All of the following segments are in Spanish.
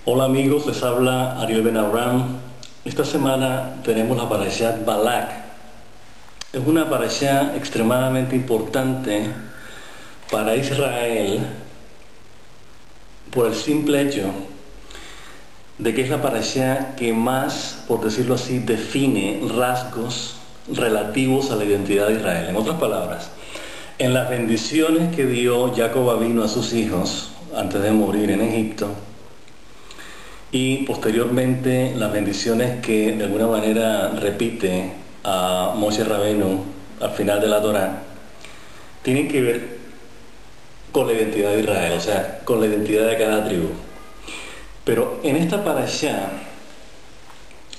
Hola amigos, les habla Ariel Ben Abraham. Esta semana tenemos la parashat Balak. Es una parasha extremadamente importante para Israel por el simple hecho de que es la parasha que más, por decirlo así, define rasgos relativos a la identidad de Israel. En otras palabras, en las bendiciones que dio Jacob Avino a sus hijos antes de morir en Egipto, y posteriormente las bendiciones que de alguna manera repite a Moshe Rabenu al final de la Torá, tienen que ver con la identidad de Israel, o sea, con la identidad de cada tribu. Pero en esta parashá,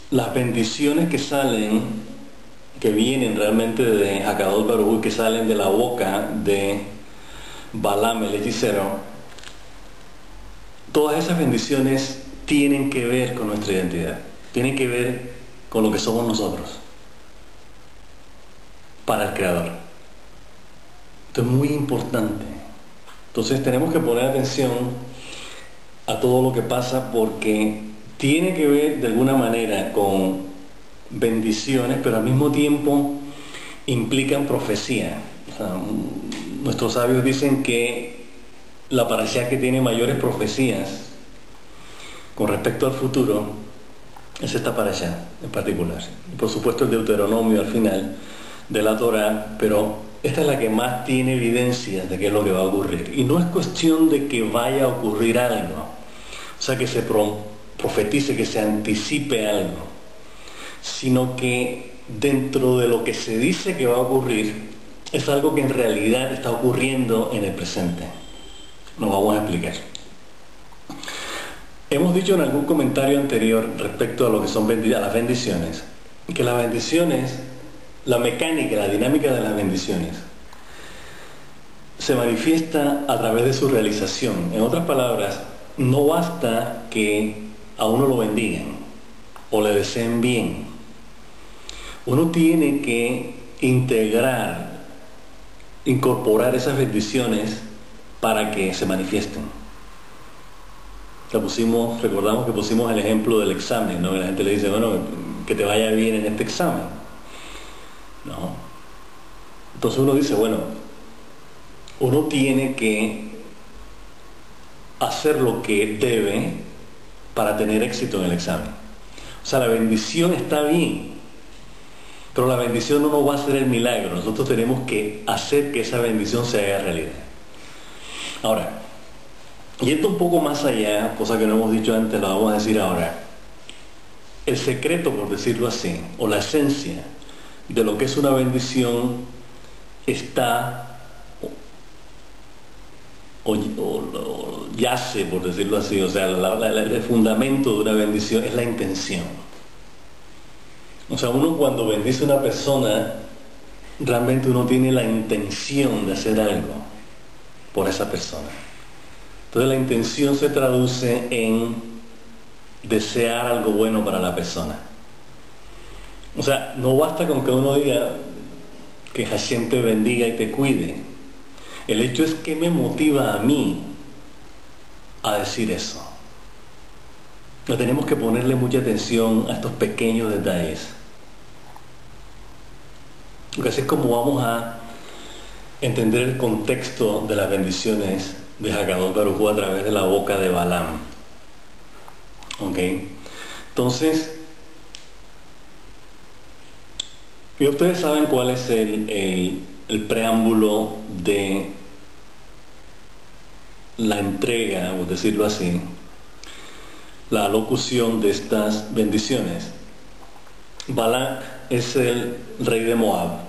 las bendiciones que salen, que vienen realmente de Hakadosh Baruj Hu, que salen de la boca de Balaam el hechicero, todas esas bendiciones tienen que ver con nuestra identidad, tienen que ver con lo que somos nosotros, para el Creador. Esto es muy importante. Entonces tenemos que poner atención a todo lo que pasa porque tiene que ver de alguna manera con bendiciones, pero al mismo tiempo implican profecía. O sea, nuestros sabios dicen que la parashá que tiene mayores profecías con respecto al futuro es esta parashá en particular. Y por supuesto el Deuteronomio al final de la Torá, pero esta es la que más tiene evidencia de qué es lo que va a ocurrir. Y no es cuestión de que vaya a ocurrir algo, o sea, que se profetice, que se anticipe algo, sino que dentro de lo que se dice que va a ocurrir, es algo que en realidad está ocurriendo en el presente. Nos vamos a explicar. Hemos dicho en algún comentario anterior respecto a lo que son las bendiciones, que las bendiciones, la mecánica, la dinámica de las bendiciones, se manifiesta a través de su realización. En otras palabras, no basta que a uno lo bendigan o le deseen bien. Uno tiene que incorporar esas bendiciones para que se manifiesten. Recordamos que pusimos el ejemplo del examen, ¿no? La gente le dice, bueno, que te vaya bien en este examen, ¿no? Entonces uno dice, bueno, uno tiene que hacer lo que debe para tener éxito en el examen. O sea, la bendición está bien, pero la bendición no nos va a hacer el milagro. Nosotros tenemos que hacer que esa bendición se haga realidad. Ahora, y esto un poco más allá, cosa que no hemos dicho antes, lo vamos a decir ahora. El secreto, por decirlo así, o la esencia de lo que es una bendición está o yace, por decirlo así, o sea, el fundamento de una bendición es la intención. O sea, uno cuando bendice a una persona, realmente uno tiene la intención de hacer algo por esa persona. Entonces la intención se traduce en desear algo bueno para la persona. O sea, no basta con que uno diga que Hashem te bendiga y te cuide. El hecho es que me motiva a mí a decir eso. No tenemos que ponerle mucha atención a estos pequeños detalles. Porque así es como vamos a entender el contexto de las bendiciones de Hakadosh Baruj Hu a través de la boca de Balaam. ¿Ok? Entonces, y ustedes saben cuál es el preámbulo de la entrega, por decirlo así, la locución de estas bendiciones. Balak es el rey de Moab.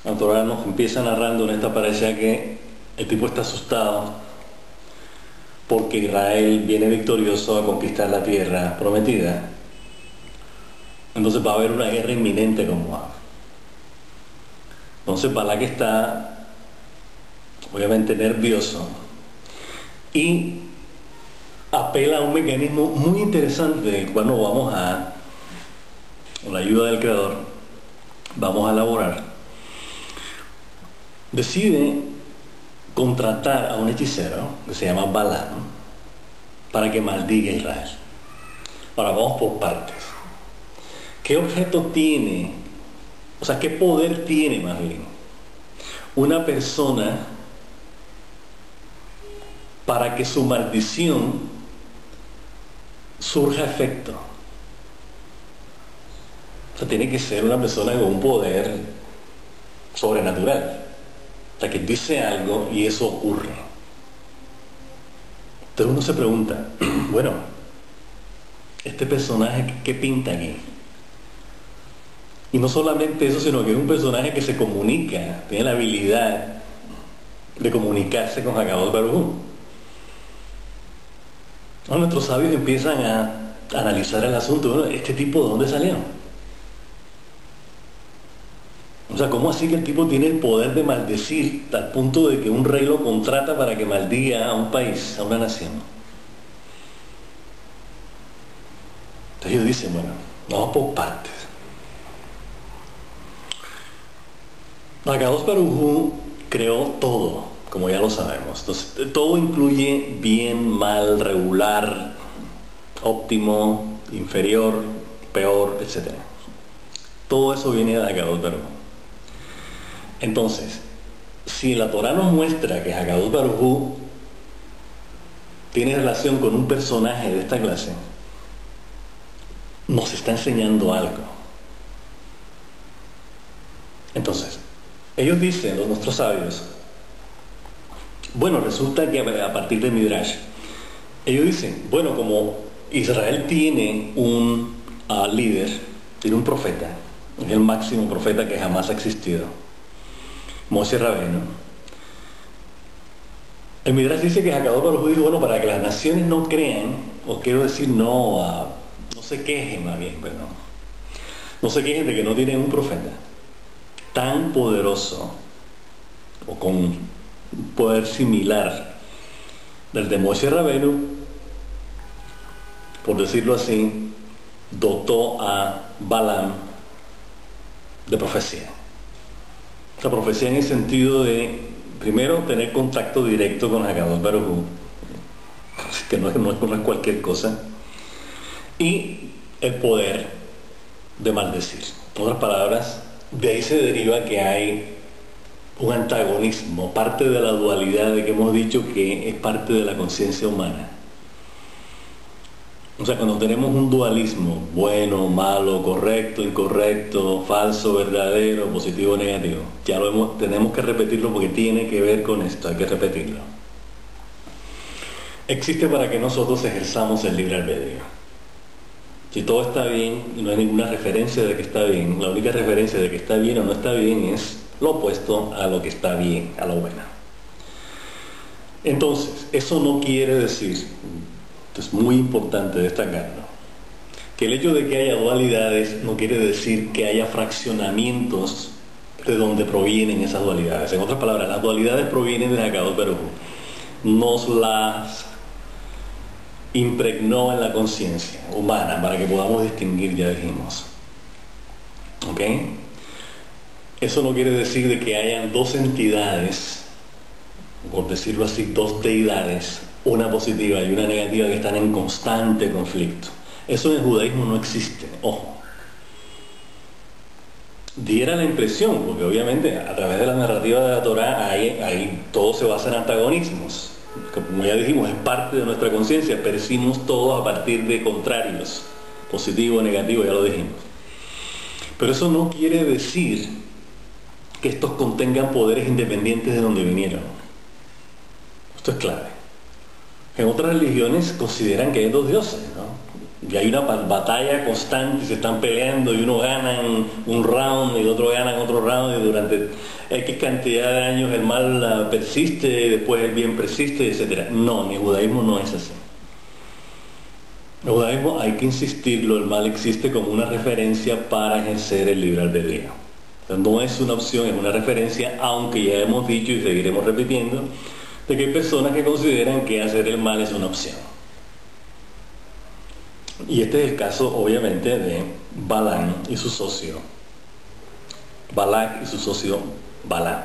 La Torá nos empieza narrando en esta parasha que el tipo está asustado porque Israel viene victorioso a conquistar la tierra prometida. Entonces va a haber una guerra inminente con Moab. Entonces Balak está obviamente nervioso y apela a un mecanismo muy interesante del cual nos vamos con la ayuda del Creador, vamos a elaborar. Decide contratar a un hechicero que se llama Balaam, para que maldiga a Israel. Ahora vamos por partes. ¿Qué objeto tiene, o sea, qué poder tiene más bien una persona para que su maldición surja efecto? O sea, tiene que ser una persona con un poder sobrenatural. O sea, que dice algo y eso ocurre. Entonces uno se pregunta, bueno, este personaje, ¿qué pinta aquí? Y no solamente eso, sino que es un personaje que se comunica, tiene la habilidad de comunicarse con Hakadosh Baruj Hu. Nuestros sabios empiezan a analizar el asunto. Bueno, ¿este tipo de dónde salió? O sea, ¿cómo así que el tipo tiene el poder de maldecir al punto de que un rey lo contrata para que maldiga a un país, a una nación? Entonces ellos dicen, bueno, vamos por partes. Hakadosh Baruj Hu creó todo, como ya lo sabemos. Entonces, todo incluye bien, mal, regular, óptimo, inferior, peor, etc. Todo eso viene de Hakadosh Baruj Hu. Entonces, si la Torá nos muestra que Hakadosh Baruj Hu tiene relación con un personaje de esta clase, nos está enseñando algo. Entonces, ellos dicen, nuestros sabios, bueno, resulta que a partir de Midrash, ellos dicen, bueno, como Israel tiene un líder, tiene un profeta, es el máximo profeta que jamás ha existido, Moshe Rabbeinu. El Midrash dice que Hakadosh Baruj Hu dijo, bueno, para que las naciones no crean, o quiero decir, no se quejen más bien, bueno, no se quejen de que no tienen un profeta tan poderoso o con un poder similar del de Moshe Rabbeinu, por decirlo así, dotó a Balaam de profecía. La profecía en el sentido de, primero, tener contacto directo con Hakadosh Baruj Hu, que no es cualquier cosa, y el poder de maldecir. En otras palabras, de ahí se deriva que hay un antagonismo, parte de la dualidad de que hemos dicho que es parte de la conciencia humana. O sea, cuando tenemos un dualismo, bueno, malo, correcto, incorrecto, falso, verdadero, positivo, negativo, ya tenemos que repetirlo porque tiene que ver con esto, hay que repetirlo. Existe para que nosotros ejerzamos el libre albedrío. Si todo está bien y no hay ninguna referencia de que está bien, la única referencia de que está bien o no está bien es lo opuesto a lo que está bien, a lo bueno. Entonces, eso no quiere decir, esto es muy importante destacarlo, que el hecho de que haya dualidades no quiere decir que haya fraccionamientos de donde provienen esas dualidades. En otras palabras, las dualidades provienen de Hakadosh Baruj Hu. Nos las impregnó en la conciencia humana para que podamos distinguir, ya dijimos. ¿Ok? Eso no quiere decir de que hayan dos entidades, por decirlo así, dos deidades, una positiva y una negativa, que están en constante conflicto. Eso en el judaísmo no existe, ojo. Diera la impresión, porque obviamente a través de la narrativa de la Torá ahí todo se basa en antagonismos. Como ya dijimos, es parte de nuestra conciencia, percibimos todo a partir de contrarios, positivo o negativo, ya lo dijimos. Pero eso no quiere decir que estos contengan poderes independientes de donde vinieron. Esto es clave. En otras religiones consideran que hay dos dioses, ¿no? Y hay una batalla constante, se están peleando y uno gana en un round y el otro gana en otro round, y durante X cantidad de años el mal persiste y después el bien persiste, etc. No, en el judaísmo no es así. En el judaísmo, hay que insistirlo, el mal existe como una referencia para ejercer el libre albedrío. No es una opción, es una referencia, aunque ya hemos dicho y seguiremos repitiendo de que hay personas que consideran que hacer el mal es una opción. Y este es el caso, obviamente, de Balaam y su socio Balak y su socio Balaam.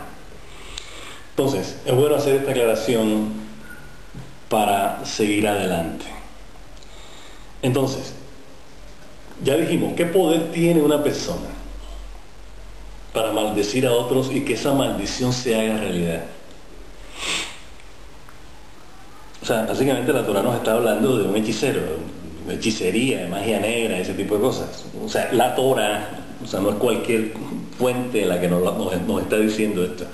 Entonces, es bueno hacer esta aclaración para seguir adelante. Entonces, ya dijimos, ¿qué poder tiene una persona para maldecir a otros y que esa maldición se haga realidad? O sea, básicamente la Torah nos está hablando de un hechicero, de hechicería, de magia negra, ese tipo de cosas. O sea, la Torah, o sea, no es cualquier fuente la que nos está diciendo esto.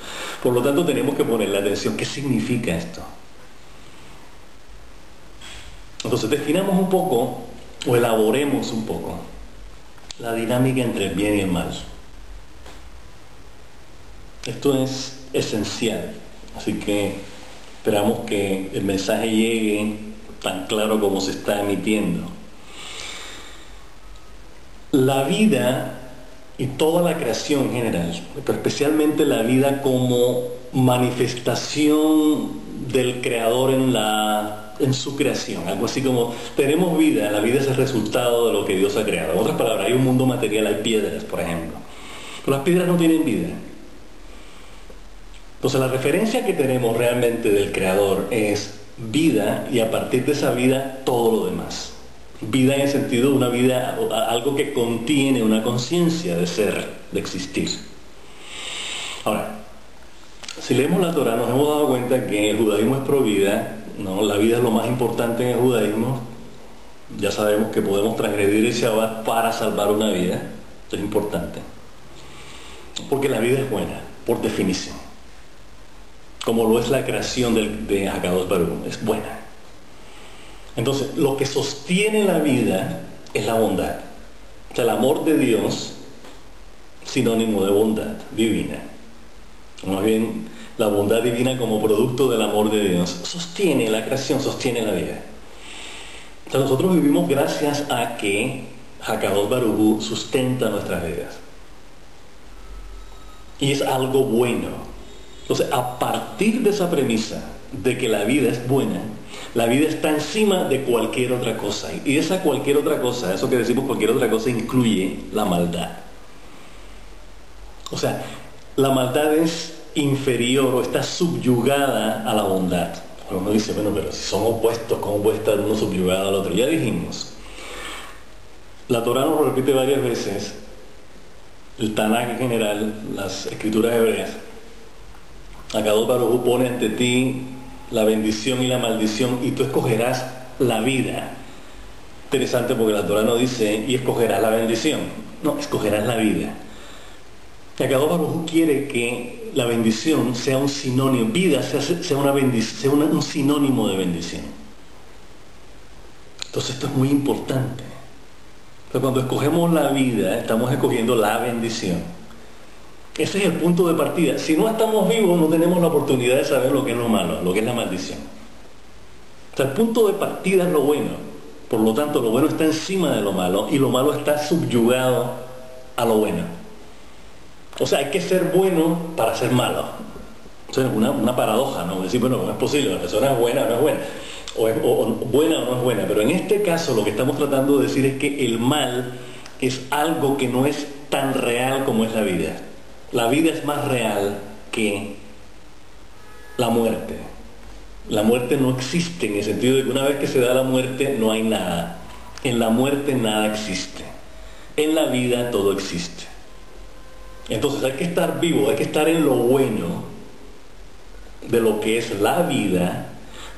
Por lo tanto, tenemos que ponerle atención. ¿Qué significa esto? Entonces, definamos un poco, o elaboremos un poco, la dinámica entre el bien y el mal. Esto es esencial, así que esperamos que el mensaje llegue tan claro como se está emitiendo. La vida y toda la creación en general, pero especialmente la vida como manifestación del Creador en su creación, algo así como tenemos vida, la vida es el resultado de lo que Dios ha creado. En otras palabras, hay un mundo material, hay piedras, por ejemplo, pero las piedras no tienen vida. Entonces la referencia que tenemos realmente del Creador es vida, y a partir de esa vida todo lo demás. Vida en el sentido de una vida, algo que contiene una conciencia de ser, de existir. Ahora, si leemos la Torah nos hemos dado cuenta que el judaísmo es pro vida, ¿no? La vida es lo más importante en el judaísmo. Ya sabemos que podemos transgredir el Shabbat para salvar una vida. Esto es importante. Porque la vida es buena, por definición. Como lo es la creación de Hakadosh Baruj Hu, es buena. Entonces, lo que sostiene la vida es la bondad. O sea, el amor de Dios, sinónimo de bondad divina. Más bien, la bondad divina como producto del amor de Dios sostiene la creación, sostiene la vida. O sea, nosotros vivimos gracias a que Hakadosh Baruj Hu sustenta nuestras vidas. Y es algo bueno. Entonces, a partir de esa premisa de que la vida es buena, la vida está encima de cualquier otra cosa. Y esa cualquier otra cosa, eso que decimos cualquier otra cosa, incluye la maldad. O sea, la maldad es inferior o está subyugada a la bondad. Uno dice, bueno, pero si son opuestos, ¿cómo puede estar uno subyugado al otro? Ya dijimos, la Torah nos lo repite varias veces, el Tanaj en general, las escrituras hebreas. Hakadosh Baruj Hu pone ante ti la bendición y la maldición y tú escogerás la vida. Interesante porque la Torah no dice y escogerás la bendición, no, escogerás la vida. Hakadosh Baruj Hu quiere que la bendición sea un sinónimo, vida sea un sinónimo de bendición. Entonces esto es muy importante. Pero cuando escogemos la vida, estamos escogiendo la bendición. Ese es el punto de partida. Si no estamos vivos, no tenemos la oportunidad de saber lo que es lo malo, lo que es la maldición. O sea, el punto de partida es lo bueno. Por lo tanto, lo bueno está encima de lo malo y lo malo está subyugado a lo bueno. O sea, hay que ser bueno para ser malo. O sea, una paradoja, ¿no? Decir, bueno, no es posible, la persona es buena o no es buena. O buena o no es buena. Pero en este caso lo que estamos tratando de decir es que el mal es algo que no es tan real como es la vida. La vida es más real que la muerte. La muerte no existe en el sentido de que una vez que se da la muerte no hay nada. En la muerte nada existe. En la vida todo existe. Entonces hay que estar vivo, hay que estar en lo bueno de lo que es la vida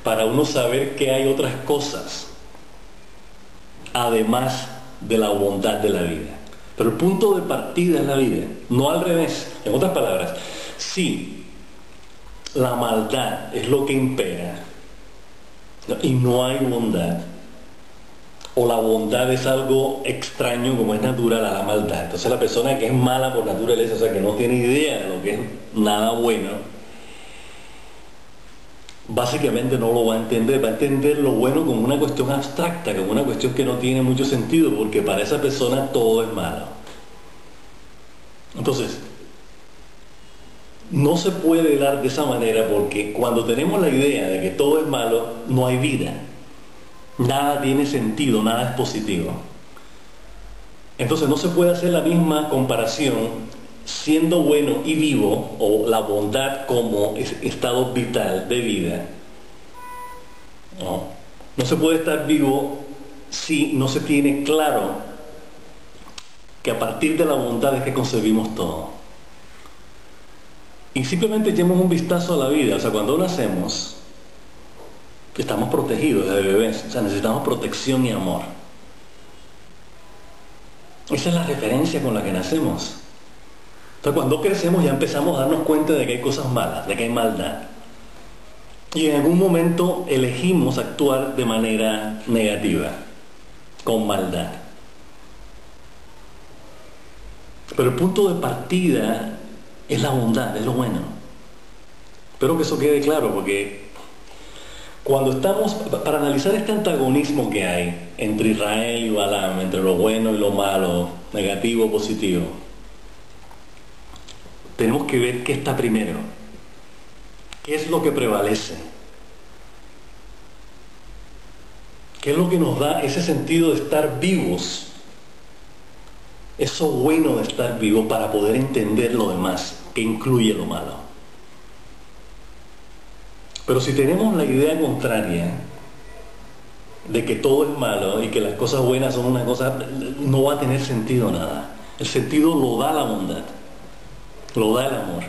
para uno saber que hay otras cosas además de la bondad de la vida. Pero el punto de partida es la vida, no al revés. En otras palabras, si la maldad es lo que impera y no hay bondad, o la bondad es algo extraño como es natural a la maldad, entonces la persona que es mala por naturaleza, o sea que no tiene idea de lo que es nada bueno, básicamente no lo va a entender lo bueno como una cuestión abstracta, como una cuestión que no tiene mucho sentido, porque para esa persona todo es malo. Entonces, no se puede dar de esa manera porque cuando tenemos la idea de que todo es malo, no hay vida. Nada tiene sentido, nada es positivo. Entonces no se puede hacer la misma comparación siendo bueno y vivo, o la bondad como estado vital de vida. No se puede estar vivo si no se tiene claro que a partir de la bondad es que concebimos todo. Y simplemente echemos un vistazo a la vida. O sea, cuando nacemos, estamos protegidos desde bebés. O sea, necesitamos protección y amor. Esa es la referencia con la que nacemos. Entonces, cuando crecemos ya empezamos a darnos cuenta de que hay cosas malas, de que hay maldad. Y en algún momento elegimos actuar de manera negativa, con maldad. Pero el punto de partida es la bondad, es lo bueno. Espero que eso quede claro, porque cuando estamos, para analizar este antagonismo que hay entre Israel y Balaam, entre lo bueno y lo malo, negativo o positivo, tenemos que ver qué está primero, qué es lo que prevalece, qué es lo que nos da ese sentido de estar vivos, eso bueno de estar vivos para poder entender lo demás, que incluye lo malo. Pero si tenemos la idea contraria de que todo es malo y que las cosas buenas son una cosa, no va a tener sentido nada. El sentido lo da la bondad, lo da el amor,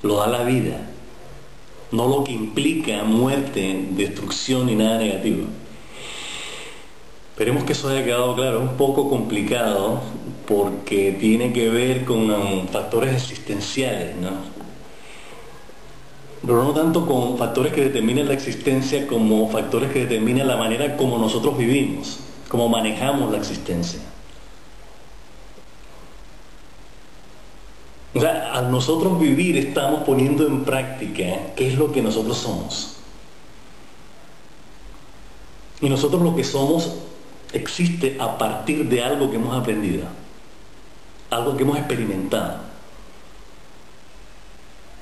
lo da la vida, no lo que implica muerte, destrucción y nada negativo. Esperemos que eso haya quedado claro. Es un poco complicado porque tiene que ver con factores existenciales, ¿no? Pero no tanto con factores que determinen la existencia como factores que determinen la manera como nosotros vivimos, como manejamos la existencia. O sea, al nosotros vivir estamos poniendo en práctica qué es lo que nosotros somos. Y nosotros lo que somos existe a partir de algo que hemos aprendido, algo que hemos experimentado.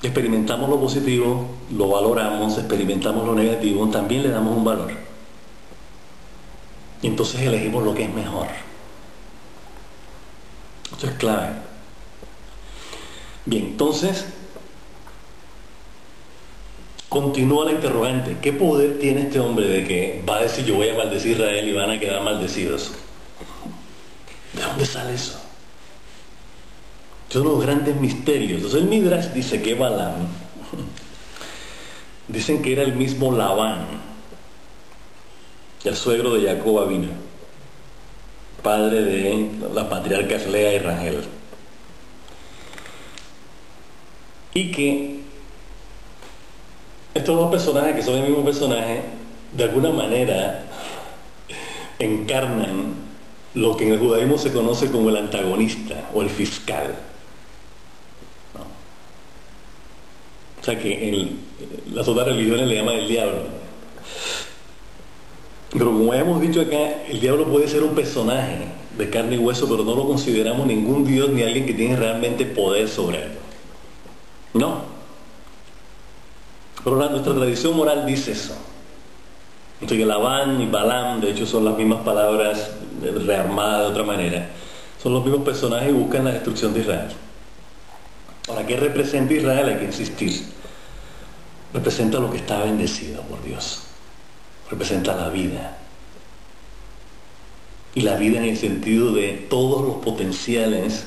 Experimentamos lo positivo, lo valoramos, experimentamos lo negativo, también le damos un valor. Y entonces elegimos lo que es mejor. Esto es clave. Bien, entonces, continúa la interrogante. ¿Qué poder tiene este hombre de que va a decir yo voy a maldecir a Israel y van a quedar maldecidos? ¿De dónde sale eso? Son los grandes misterios. Entonces el Midrash dice que Balaam, dicen que era el mismo Labán, el suegro de Jacob Avinu, padre de las patriarcas Lea y Rachel. Y que estos dos personajes, que son el mismo personaje, de alguna manera encarnan lo que en el judaísmo se conoce como el antagonista o el fiscal. O sea que en las otras religiones le llaman el diablo. Pero como hemos dicho acá, el diablo puede ser un personaje de carne y hueso, pero no lo consideramos ningún dios ni alguien que tiene realmente poder sobre él. No. Pero nuestra tradición moral dice eso. Entonces que Labán y Balaam, de hecho son las mismas palabras rearmadas de otra manera. Son los mismos personajes y buscan la destrucción de Israel. Ahora, ¿qué representa Israel? Hay que insistir. Representa lo que está bendecido por Dios. Representa la vida. Y la vida en el sentido de todos los potenciales,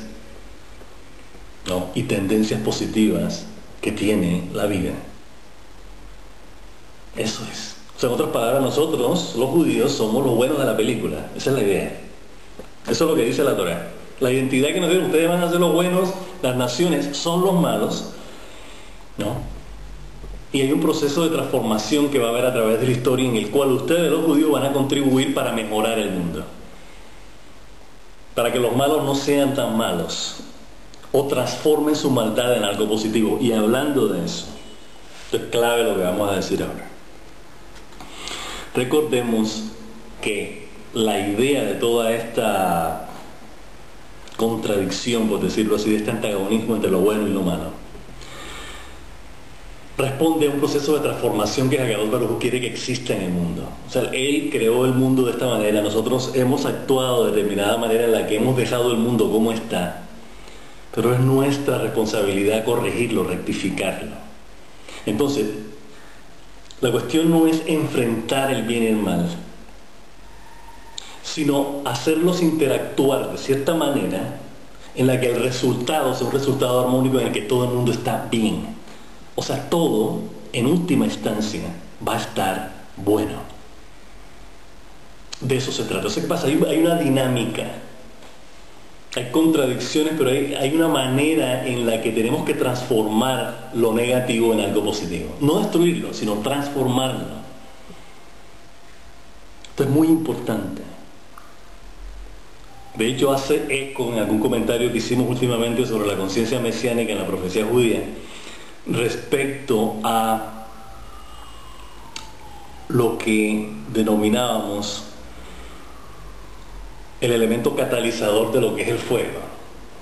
¿no?, y tendencias positivas que tiene la vida. Eso es. O sea, en otras palabras, nosotros, los judíos, somos los buenos de la película. Esa es la idea. Eso es lo que dice la Torá. La identidad que nos dio, ustedes van a ser los buenos, las naciones son los malos, ¿no? Y hay un proceso de transformación que va a haber a través de la historia en el cual ustedes, los judíos, van a contribuir para mejorar el mundo. Para que los malos no sean tan malos o transformen su maldad en algo positivo. Y hablando de eso, esto es clave lo que vamos a decir ahora. Recordemos que la idea de toda esta contradicción, por decirlo así, de este antagonismo entre lo bueno y lo malo, responde a un proceso de transformación que Hakadosh Baruj Hu quiere que exista en el mundo. O sea, Él creó el mundo de esta manera, nosotros hemos actuado de determinada manera en la que hemos dejado el mundo como está, pero es nuestra responsabilidad corregirlo, rectificarlo. Entonces, la cuestión no es enfrentar el bien y el mal, sino hacerlos interactuar de cierta manera en la que el resultado sea un resultado armónico en el que todo el mundo está bien. O sea, todo, en última instancia, va a estar bueno. De eso se trata. O sea, ¿qué pasa? Hay una dinámica. Hay contradicciones, pero hay una manera en la que tenemos que transformar lo negativo en algo positivo. No destruirlo, sino transformarlo. Esto es muy importante. De hecho, hace eco en algún comentario que hicimos últimamente sobre la conciencia mesiánica en la profecía judía respecto a lo que denominábamos el elemento catalizador de lo que es el fuego.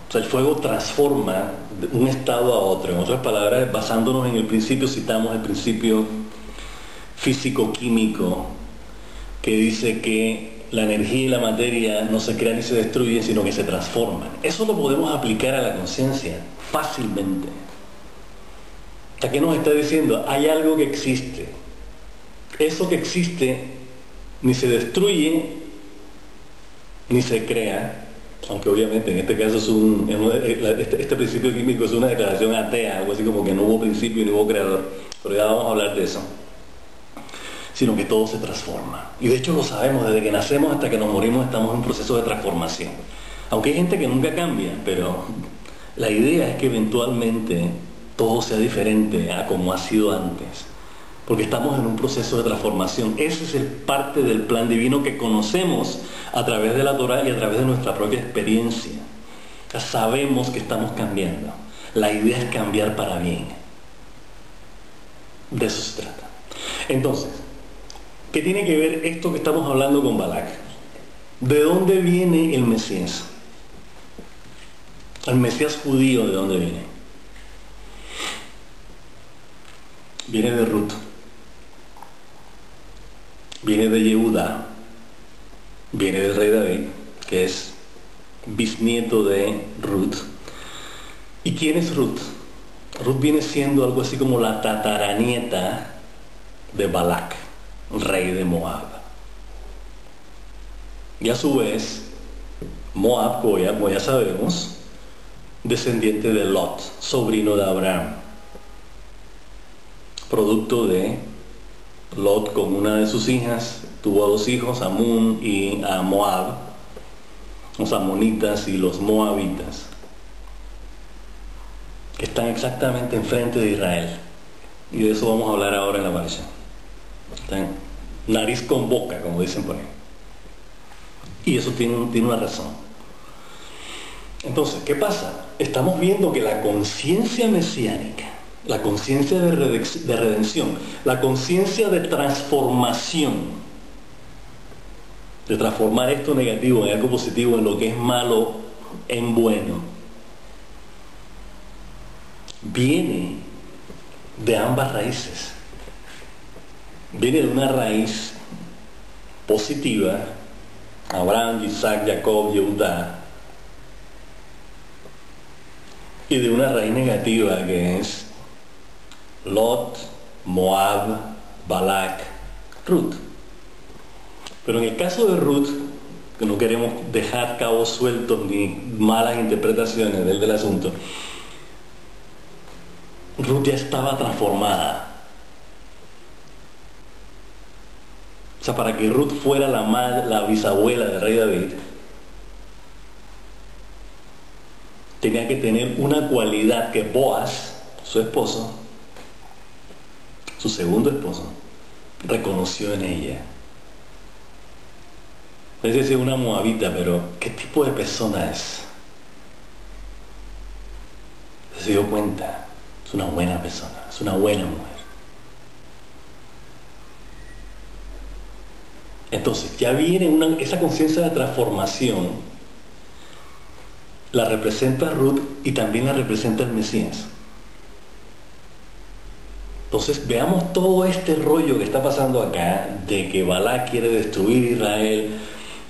O sea, el fuego transforma de un estado a otro. En otras palabras, basándonos en el principio, citamos el principio físico-químico que dice que la energía y la materia no se crean ni se destruyen, sino que se transforman. Eso lo podemos aplicar a la conciencia fácilmente. ¿A qué nos está diciendo? Hay algo que existe. Eso que existe ni se destruye ni se crea, aunque obviamente en este caso este principio químico es una declaración atea, algo así como que no hubo principio ni hubo creador, pero ya vamos a hablar de eso, sino que todo se transforma. Y de hecho lo sabemos, desde que nacemos hasta que nos morimos estamos en un proceso de transformación. Aunque hay gente que nunca cambia, pero la idea es que eventualmente todo sea diferente a como ha sido antes. Porque estamos en un proceso de transformación. Ese es el parte del plan divino que conocemos a través de la Torá y a través de nuestra propia experiencia. Ya sabemos que estamos cambiando. La idea es cambiar para bien. De eso se trata. Entonces, ¿qué tiene que ver esto que estamos hablando con Balak? ¿De dónde viene el Mesías? El Mesías judío, ¿de dónde viene? Viene de Ruth. Viene de Yehuda, viene del rey David, que es bisnieto de Ruth. ¿Y quién es Ruth? Ruth viene siendo algo así como la tataranieta de Balak, rey de Moab. Y a su vez, Moab, como ya sabemos, descendiente de Lot, sobrino de Abraham, producto de Lot con una de sus hijas, tuvo a dos hijos, a Amun y a Moab, los amonitas y los moabitas, que están exactamente enfrente de Israel. Y de eso vamos a hablar ahora en la marcha. Están nariz con boca, como dicen por ahí. Y eso tiene una razón. Entonces, ¿qué pasa? Estamos viendo que la conciencia mesiánica, la conciencia de redención, la conciencia de transformación, de transformar esto negativo en algo positivo, en lo que es malo en bueno, viene de ambas raíces. Viene de una raíz positiva, Abraham, Isaac, Jacob, Judá, y de una raíz negativa que es Lot, Moab, Balak, Ruth. Pero en el caso de Ruth, que no queremos dejar cabos sueltos ni malas interpretaciones del asunto, Ruth ya estaba transformada. O sea, para que Ruth fuera la bisabuela del rey David, tenía que tener una cualidad que Boaz, su esposo, su segundo esposo, reconoció en ella. Es decir, una moabita, pero ¿qué tipo de persona es? Se dio cuenta, es una buena persona, es una buena mujer. Entonces, ya viene esa conciencia de transformación, la representa Ruth y también la representa el Mesías. Entonces veamos todo este rollo que está pasando acá, de que Balak quiere destruir Israel,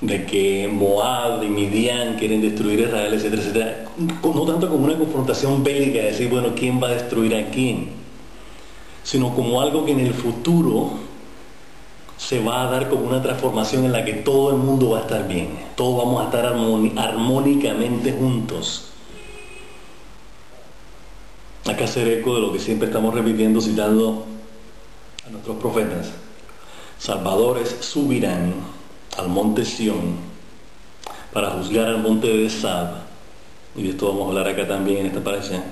de que Moab y Midian quieren destruir Israel, etcétera, etcétera. No tanto como una confrontación bélica, de decir, bueno, ¿quién va a destruir a quién? Sino como algo que en el futuro se va a dar como una transformación en la que todo el mundo va a estar bien. Todos vamos a estar armónicamente juntos. Hay que hacer eco de lo que siempre estamos repitiendo, citando a nuestros profetas. Salvadores subirán al monte Sión para juzgar al monte de Sab, y de esto vamos a hablar acá también en esta pareja,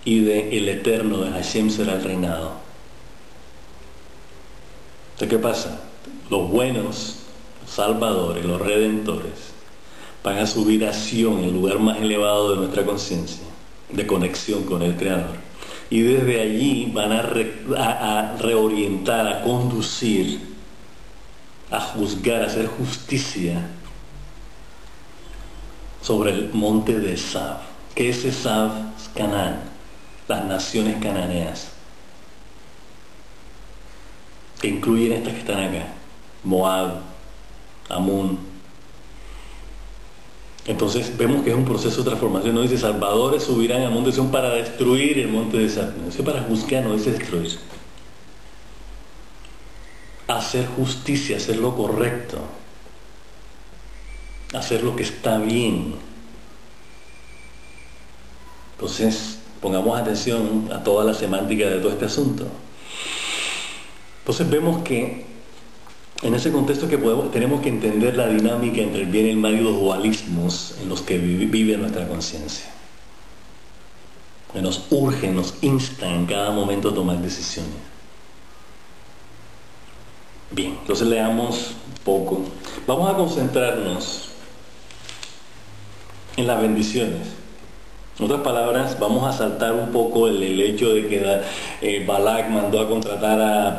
y de el eterno de Hashem será el reinado. Entonces, ¿qué pasa? Los buenos salvadores, los redentores, van a subir a Sión, el lugar más elevado de nuestra conciencia, de conexión con el Creador. Y desde allí van a reorientar, a conducir, a juzgar, a hacer justicia sobre el monte de Sab. ¿Qué es Sab? Es Canaán, las naciones cananeas, que incluyen estas que están acá: Moab, Amón. Entonces vemos que es un proceso de transformación. No dice salvadores subirán al monte de Sión para destruir el monte de Sab. No dice para juzgar, no dice destruir. Hacer justicia, hacer lo correcto, hacer lo que está bien. Entonces pongamos atención a toda la semántica de todo este asunto. Entonces vemos que en ese contexto que tenemos que entender la dinámica entre el bien y el mal y los dualismos en los que vive nuestra conciencia, que nos urgen, nos instan en cada momento a tomar decisiones. Bien, entonces leamos un poco. Vamos a concentrarnos en las bendiciones. En otras palabras, vamos a saltar un poco el hecho de que Balak mandó a contratar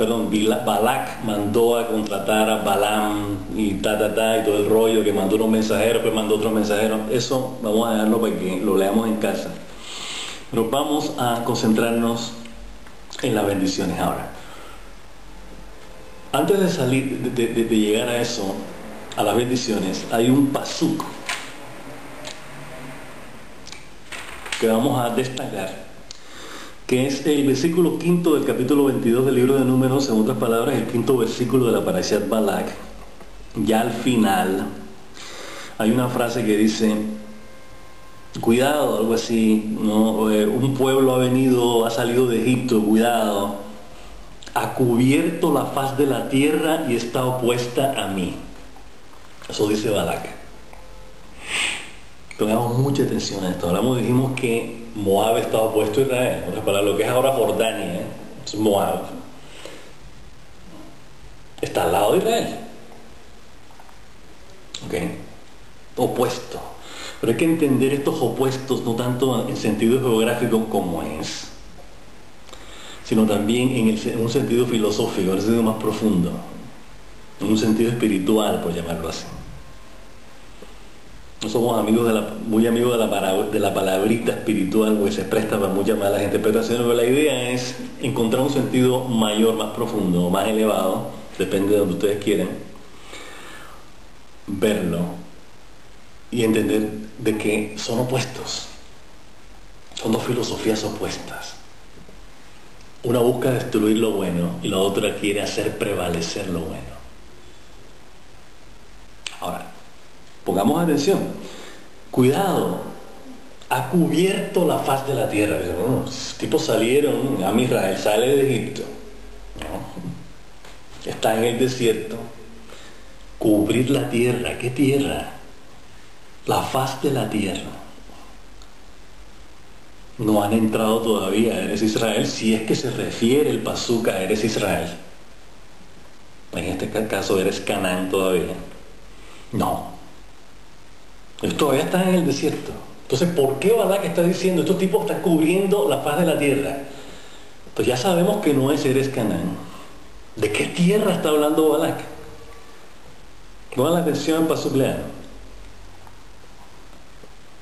Balak mandó a contratar a Balaam y y todo el rollo, que mandó unos mensajeros, pues mandó otros mensajeros. Eso vamos a dejarlo para que lo leamos en casa. Pero vamos a concentrarnos en las bendiciones ahora. Antes de salir, de llegar a eso, a las bendiciones, hay un pasuk que vamos a destacar, que es el versículo 5 del capítulo 22 del libro de Números. En otras palabras, el 5.º versículo de la Parashat Balak. Ya al final hay una frase que dice: cuidado, algo así, ¿no? Un pueblo ha salido de Egipto, cuidado, ha cubierto la faz de la tierra y está opuesta a mí. Eso dice Balak. Pongamos mucha atención a esto. Dijimos que Moab estaba opuesto a Israel. En otras palabras, lo que es ahora Jordania, es Moab, está al lado de Israel. ¿Ok? Opuesto. Pero hay que entender estos opuestos no tanto en sentido geográfico como es, sino también en un sentido filosófico, en un sentido más profundo, en un sentido espiritual, por llamarlo así. No somos muy amigos de la palabrita espiritual, porque se presta para muchas malas interpretaciones, pero la idea es encontrar un sentido mayor, más profundo, más elevado, depende de donde ustedes quieran verlo, y entender de que son opuestos, son dos filosofías opuestas. Una busca destruir lo bueno y la otra quiere hacer prevalecer lo bueno. Ahora, pongamos atención. Cuidado, ha cubierto la faz de la tierra. Bueno, los tipos salieron, a Israel sale de Egipto, ¿no? Está en el desierto. Cubrir la tierra, ¿qué tierra? La faz de la tierra. No han entrado todavía a Eres Israel, si es que se refiere el pasuk a Eres Israel. En este caso eres Canaán todavía. No. Ellos todavía están en el desierto. Entonces, ¿por qué Balak está diciendo estos tipos están cubriendo la faz de la tierra? Pues ya sabemos que no es Eres Canaán. ¿De qué tierra está hablando Balak? Pongan la atención al pasuk leano.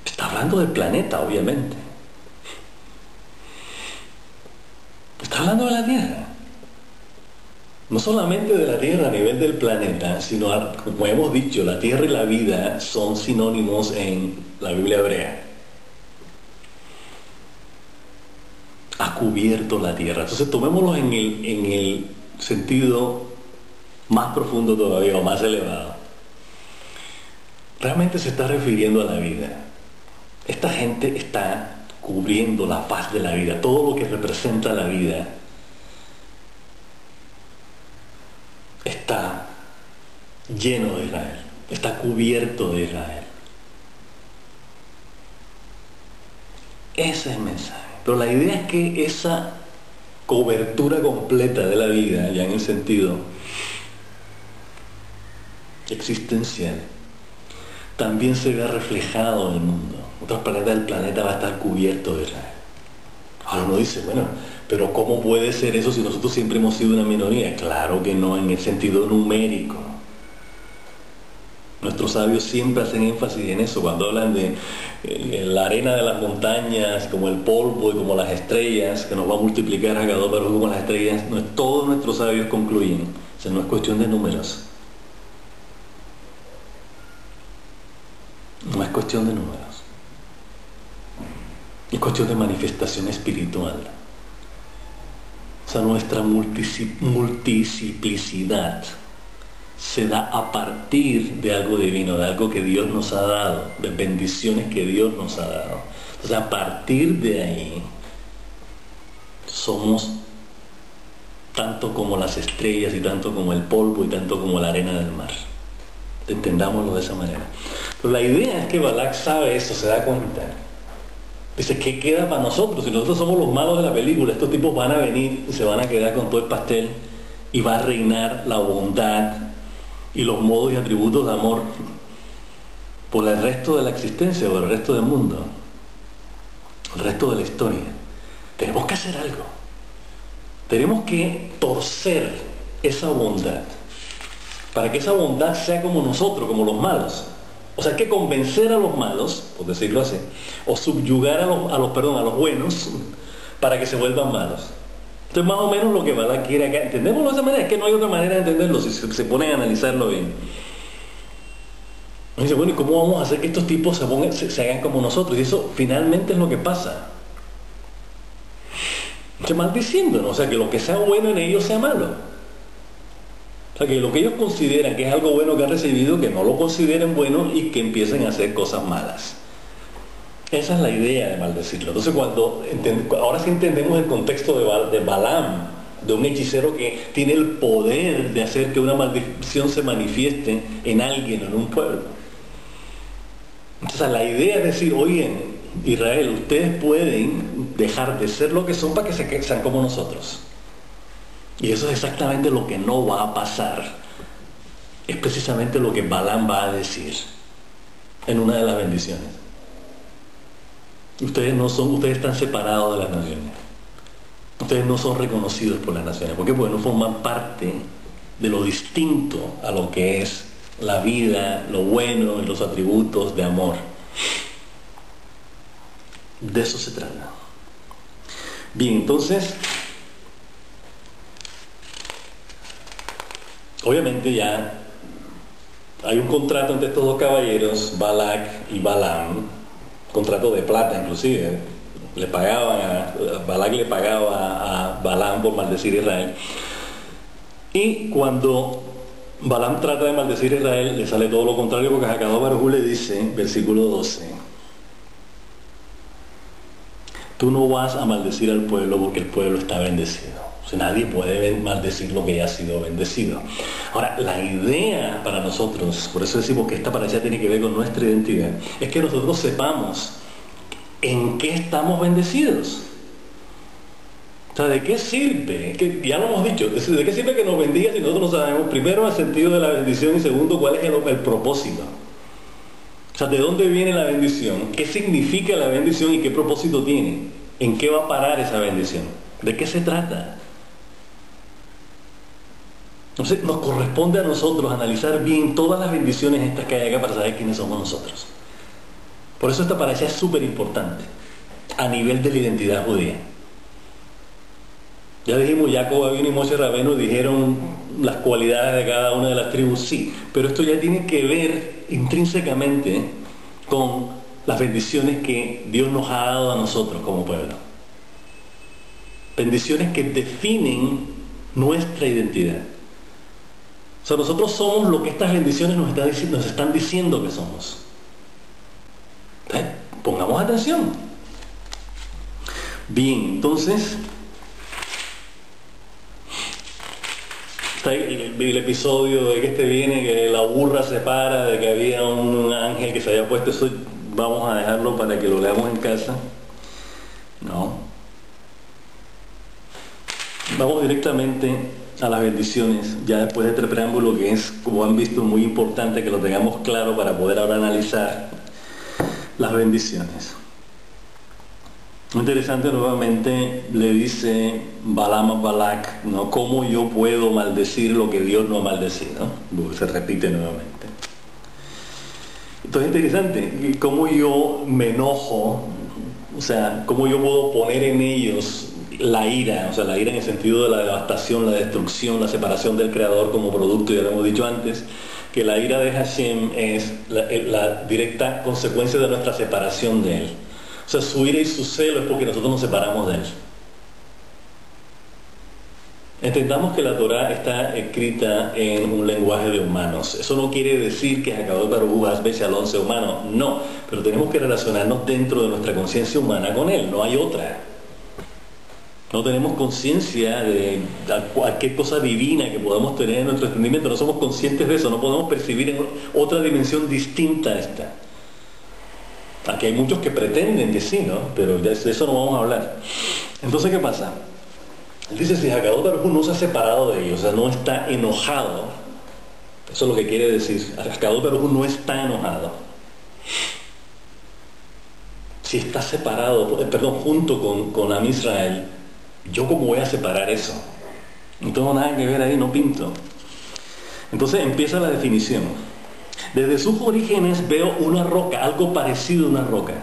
Está hablando del planeta, obviamente. Está hablando de la tierra. No solamente de la tierra a nivel del planeta, sino, como hemos dicho, la tierra y la vida son sinónimos en la Biblia hebrea. Ha cubierto la tierra. Entonces tomémoslo en el sentido más profundo todavía o más elevado, realmente se está refiriendo a la vida. Esta gente está cubriendo la paz de la vida, todo lo que representa la vida está lleno de Israel, está cubierto de Israel. Ese es el mensaje. Pero la idea es que esa cobertura completa de la vida, ya en el sentido existencial, también se vea reflejado en el mundo. En otras palabras, el planeta va a estar cubierto de Israel. Ahora uno dice, bueno, pero ¿cómo puede ser eso si nosotros siempre hemos sido una minoría? Claro que no, en el sentido numérico. Nuestros sabios siempre hacen énfasis en eso, cuando hablan de la arena de las montañas, como el polvo y como las estrellas, que nos va a multiplicar a cada dos como las estrellas. Todos nuestros sabios concluyen, o sea, no es cuestión de números. No es cuestión de números. Es cuestión de manifestación espiritual. O sea, nuestra multiplicidad se da a partir de algo divino, de algo que Dios nos ha dado, de bendiciones que Dios nos ha dado. Entonces, a partir de ahí, somos tanto como las estrellas y tanto como el polvo y tanto como la arena del mar. Entendámoslo de esa manera. Pero la idea es que Balac sabe eso, se da cuenta. Dice, ¿qué queda para nosotros? Si nosotros somos los malos de la película, estos tipos van a venir y se van a quedar con todo el pastel y va a reinar la bondad y los modos y atributos de amor por el resto de la existencia, por el resto del mundo, el resto de la historia. Tenemos que hacer algo. Tenemos que torcer esa bondad para que esa bondad sea como nosotros, como los malos. O sea, hay que convencer a los malos, por decirlo así, o subyugar a los buenos para que se vuelvan malos. Entonces, más o menos lo que Balac quiere acá, entendémoslo de esa manera, es que no hay otra manera de entenderlo si se ponen a analizarlo bien. Y dice, bueno, ¿y cómo vamos a hacer que estos tipos se hagan como nosotros? Y eso finalmente es lo que pasa. Se maldiciéndonos, o sea, que lo que sea bueno en ellos sea malo. O sea, que lo que ellos consideran que es algo bueno que han recibido, que no lo consideren bueno y que empiecen a hacer cosas malas. Esa es la idea de maldecirlo. Entonces, ahora sí entendemos el contexto de Balaam, de un hechicero que tiene el poder de hacer que una maldición se manifieste en alguien, en un pueblo. Entonces, la idea es decir, oye, Israel, ustedes pueden dejar de ser lo que son para que sean como nosotros. Y eso es exactamente lo que no va a pasar. Es precisamente lo que Balaam va a decir en una de las bendiciones. Ustedes están separados de las naciones. Ustedes no son reconocidos por las naciones. ¿Por qué? Porque no forman parte de lo distinto a lo que es la vida, lo bueno y los atributos de amor. De eso se trata. Bien, entonces, obviamente ya hay un contrato entre estos dos caballeros, Balac y Balaam, contrato de plata inclusive. Balac le pagaba a Balaam por maldecir a Israel. Y cuando Balaam trata de maldecir a Israel, le sale todo lo contrario, porque Akadosh Baruj Hu le dice, versículo 12, tú no vas a maldecir al pueblo porque el pueblo está bendecido. O sea, nadie puede maldecir lo que ya ha sido bendecido. Ahora, la idea para nosotros, por eso decimos que esta parasha tiene que ver con nuestra identidad, es que nosotros sepamos en qué estamos bendecidos. O sea, ¿de qué sirve? Que ya lo hemos dicho, ¿de qué sirve que nos bendiga si nosotros no sabemos, primero, el sentido de la bendición y segundo, cuál es el propósito? O sea, ¿de dónde viene la bendición? ¿Qué significa la bendición y qué propósito tiene? ¿En qué va a parar esa bendición? ¿De qué se trata? Entonces, nos corresponde a nosotros analizar bien todas las bendiciones estas que hay acá para saber quiénes somos nosotros. Por eso esta parasha es súper importante a nivel de la identidad judía. Ya dijimos, Jacob, Abino y Moshe Rabenu dijeron las cualidades de cada una de las tribus, sí, pero esto ya tiene que ver intrínsecamente con las bendiciones que Dios nos ha dado a nosotros como pueblo. Bendiciones que definen nuestra identidad. O sea, nosotros somos lo que estas bendiciones nos están diciendo que somos. Pongamos atención. Bien, entonces, está el episodio de que viene, que la burra se para, de que había un ángel que se había puesto, eso vamos a dejarlo para que lo leamos en casa. No. Vamos directamente a las bendiciones, ya después de este preámbulo que es, como han visto, muy importante que lo tengamos claro para poder ahora analizar las bendiciones. Interesante, nuevamente le dice Balaam a Balac, ¿no? ¿Cómo yo puedo maldecir lo que Dios no ha maldecido? Se repite nuevamente. Entonces es interesante, cómo yo me enojo, o sea, cómo yo puedo poner en ellos la ira, o sea, la ira en el sentido de la devastación, la destrucción, la separación del Creador como producto, ya lo hemos dicho antes, que la ira de Hashem es la directa consecuencia de nuestra separación de Él. O sea, su ira y su celo es porque nosotros nos separamos de Él. Entendamos que la Torah está escrita en un lenguaje de humanos. Eso no quiere decir que Hakadosh Baruj Hu Hasbe Shalom sea humano, no. Pero tenemos que relacionarnos dentro de nuestra conciencia humana con Él, no hay otra. No tenemos conciencia de cualquier cosa divina que podamos tener en nuestro entendimiento, no somos conscientes de eso, no podemos percibir en otra dimensión distinta a esta. Aquí hay muchos que pretenden que sí, ¿no? Pero de eso no vamos a hablar. Entonces, ¿qué pasa? Él dice, si Hakadosh Baruj Hu no se ha separado de ellos, o sea, no está enojado, eso es lo que quiere decir, Hakadosh Baruj Hu no está enojado. Si está separado, junto con Am Israel, ¿yo cómo voy a separar eso? No tengo nada que ver ahí, no pinto. Entonces empieza la definición. Desde sus orígenes veo una roca, algo parecido a una roca.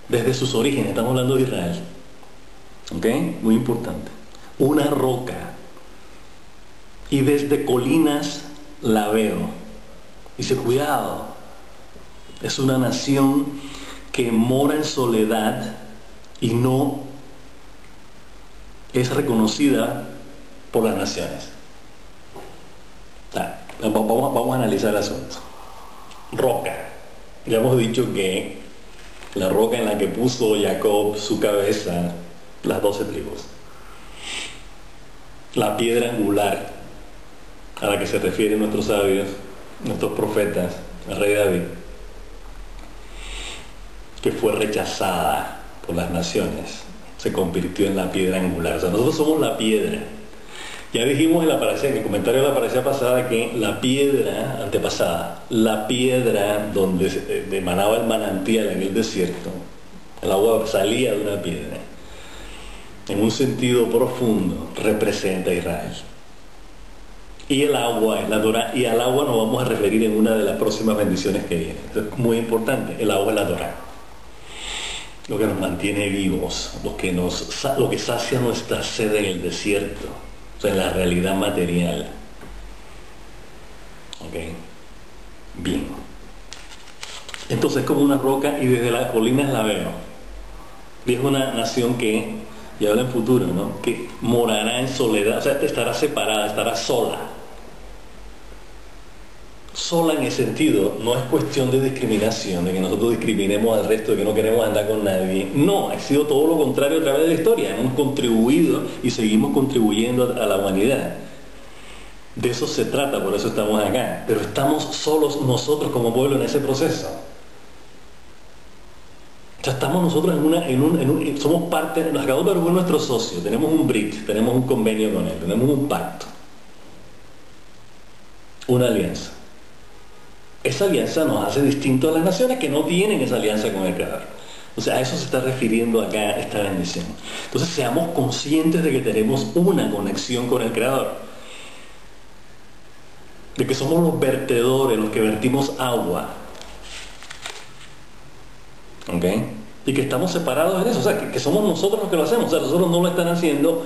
Desde sus orígenes, estamos hablando de Israel. ¿Ok? Muy importante. Una roca. Y desde colinas la veo. Dice, cuidado. Es una nación que mora en soledad y no es reconocida por las naciones. Vamos a analizar el asunto. Roca. Ya hemos dicho que la roca en la que puso Jacob su cabeza, las 12 tribus. La piedra angular a la que se refieren nuestros sabios, nuestros profetas, el rey David, que fue rechazada por las naciones, se convirtió en la piedra angular. O sea, nosotros somos la piedra. Ya dijimos en el comentario de la parecida pasada, que la piedra antepasada, la piedra donde emanaba el manantial en el desierto, el agua salía de una piedra, en un sentido profundo representa a Israel. Y el agua es la Torah, y al agua nos vamos a referir en una de las próximas bendiciones que vienen. Eso es muy importante, el agua es la Torah. Lo que nos mantiene vivos, lo que sacia nuestra sed en el desierto, o sea, en la realidad material. ¿Ok? Bien. Entonces es como una roca y desde las colinas la veo. Y es una nación que, y habla en futuro, ¿no? Que morará en soledad, o sea, estará separada, estará sola. Sola en el sentido, no es cuestión de discriminación, de que nosotros discriminemos al resto, de que no queremos andar con nadie. No, ha sido todo lo contrario a través de la historia. Hemos contribuido y seguimos contribuyendo a la humanidad. De eso se trata, por eso estamos acá. Pero estamos solos nosotros como pueblo en ese proceso. O sea, estamos nosotros somos parte, Hakadosh Baruj Hu es nuestro socio, tenemos un brit, tenemos un convenio con él, tenemos un pacto, una alianza. Esa alianza nos hace distintos a las naciones que no tienen esa alianza con el Creador. O sea, a eso se está refiriendo acá esta bendición. Entonces, seamos conscientes de que tenemos una conexión con el Creador. De que somos los vertedores, los que vertimos agua. ¿Ok? Y que estamos separados en eso. O sea, que somos nosotros los que lo hacemos. O sea, nosotros no lo están haciendo.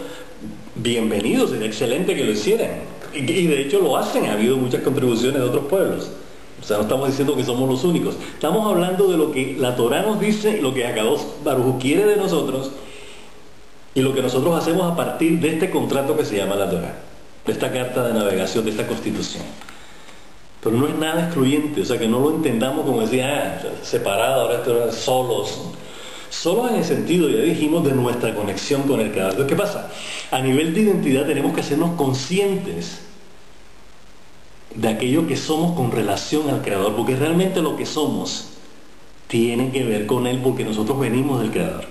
Bienvenidos, sería excelente que lo hicieran. Y de hecho lo hacen. Ha habido muchas contribuciones de otros pueblos. O sea, no estamos diciendo que somos los únicos. Estamos hablando de lo que la Torah nos dice, lo que Hakadosh Baruj Hu quiere de nosotros y lo que nosotros hacemos a partir de este contrato que se llama la Torah. de esta carta de navegación, de esta constitución. Pero no es nada excluyente, o sea, que no lo entendamos como decía, separado, ahora esto solos. Solos en el sentido, ya dijimos, de nuestra conexión con el Creador. Entonces, ¿qué pasa? A nivel de identidad tenemos que hacernos conscientes de aquello que somos con relación al Creador, porque realmente lo que somos tiene que ver con Él, porque nosotros venimos del Creador.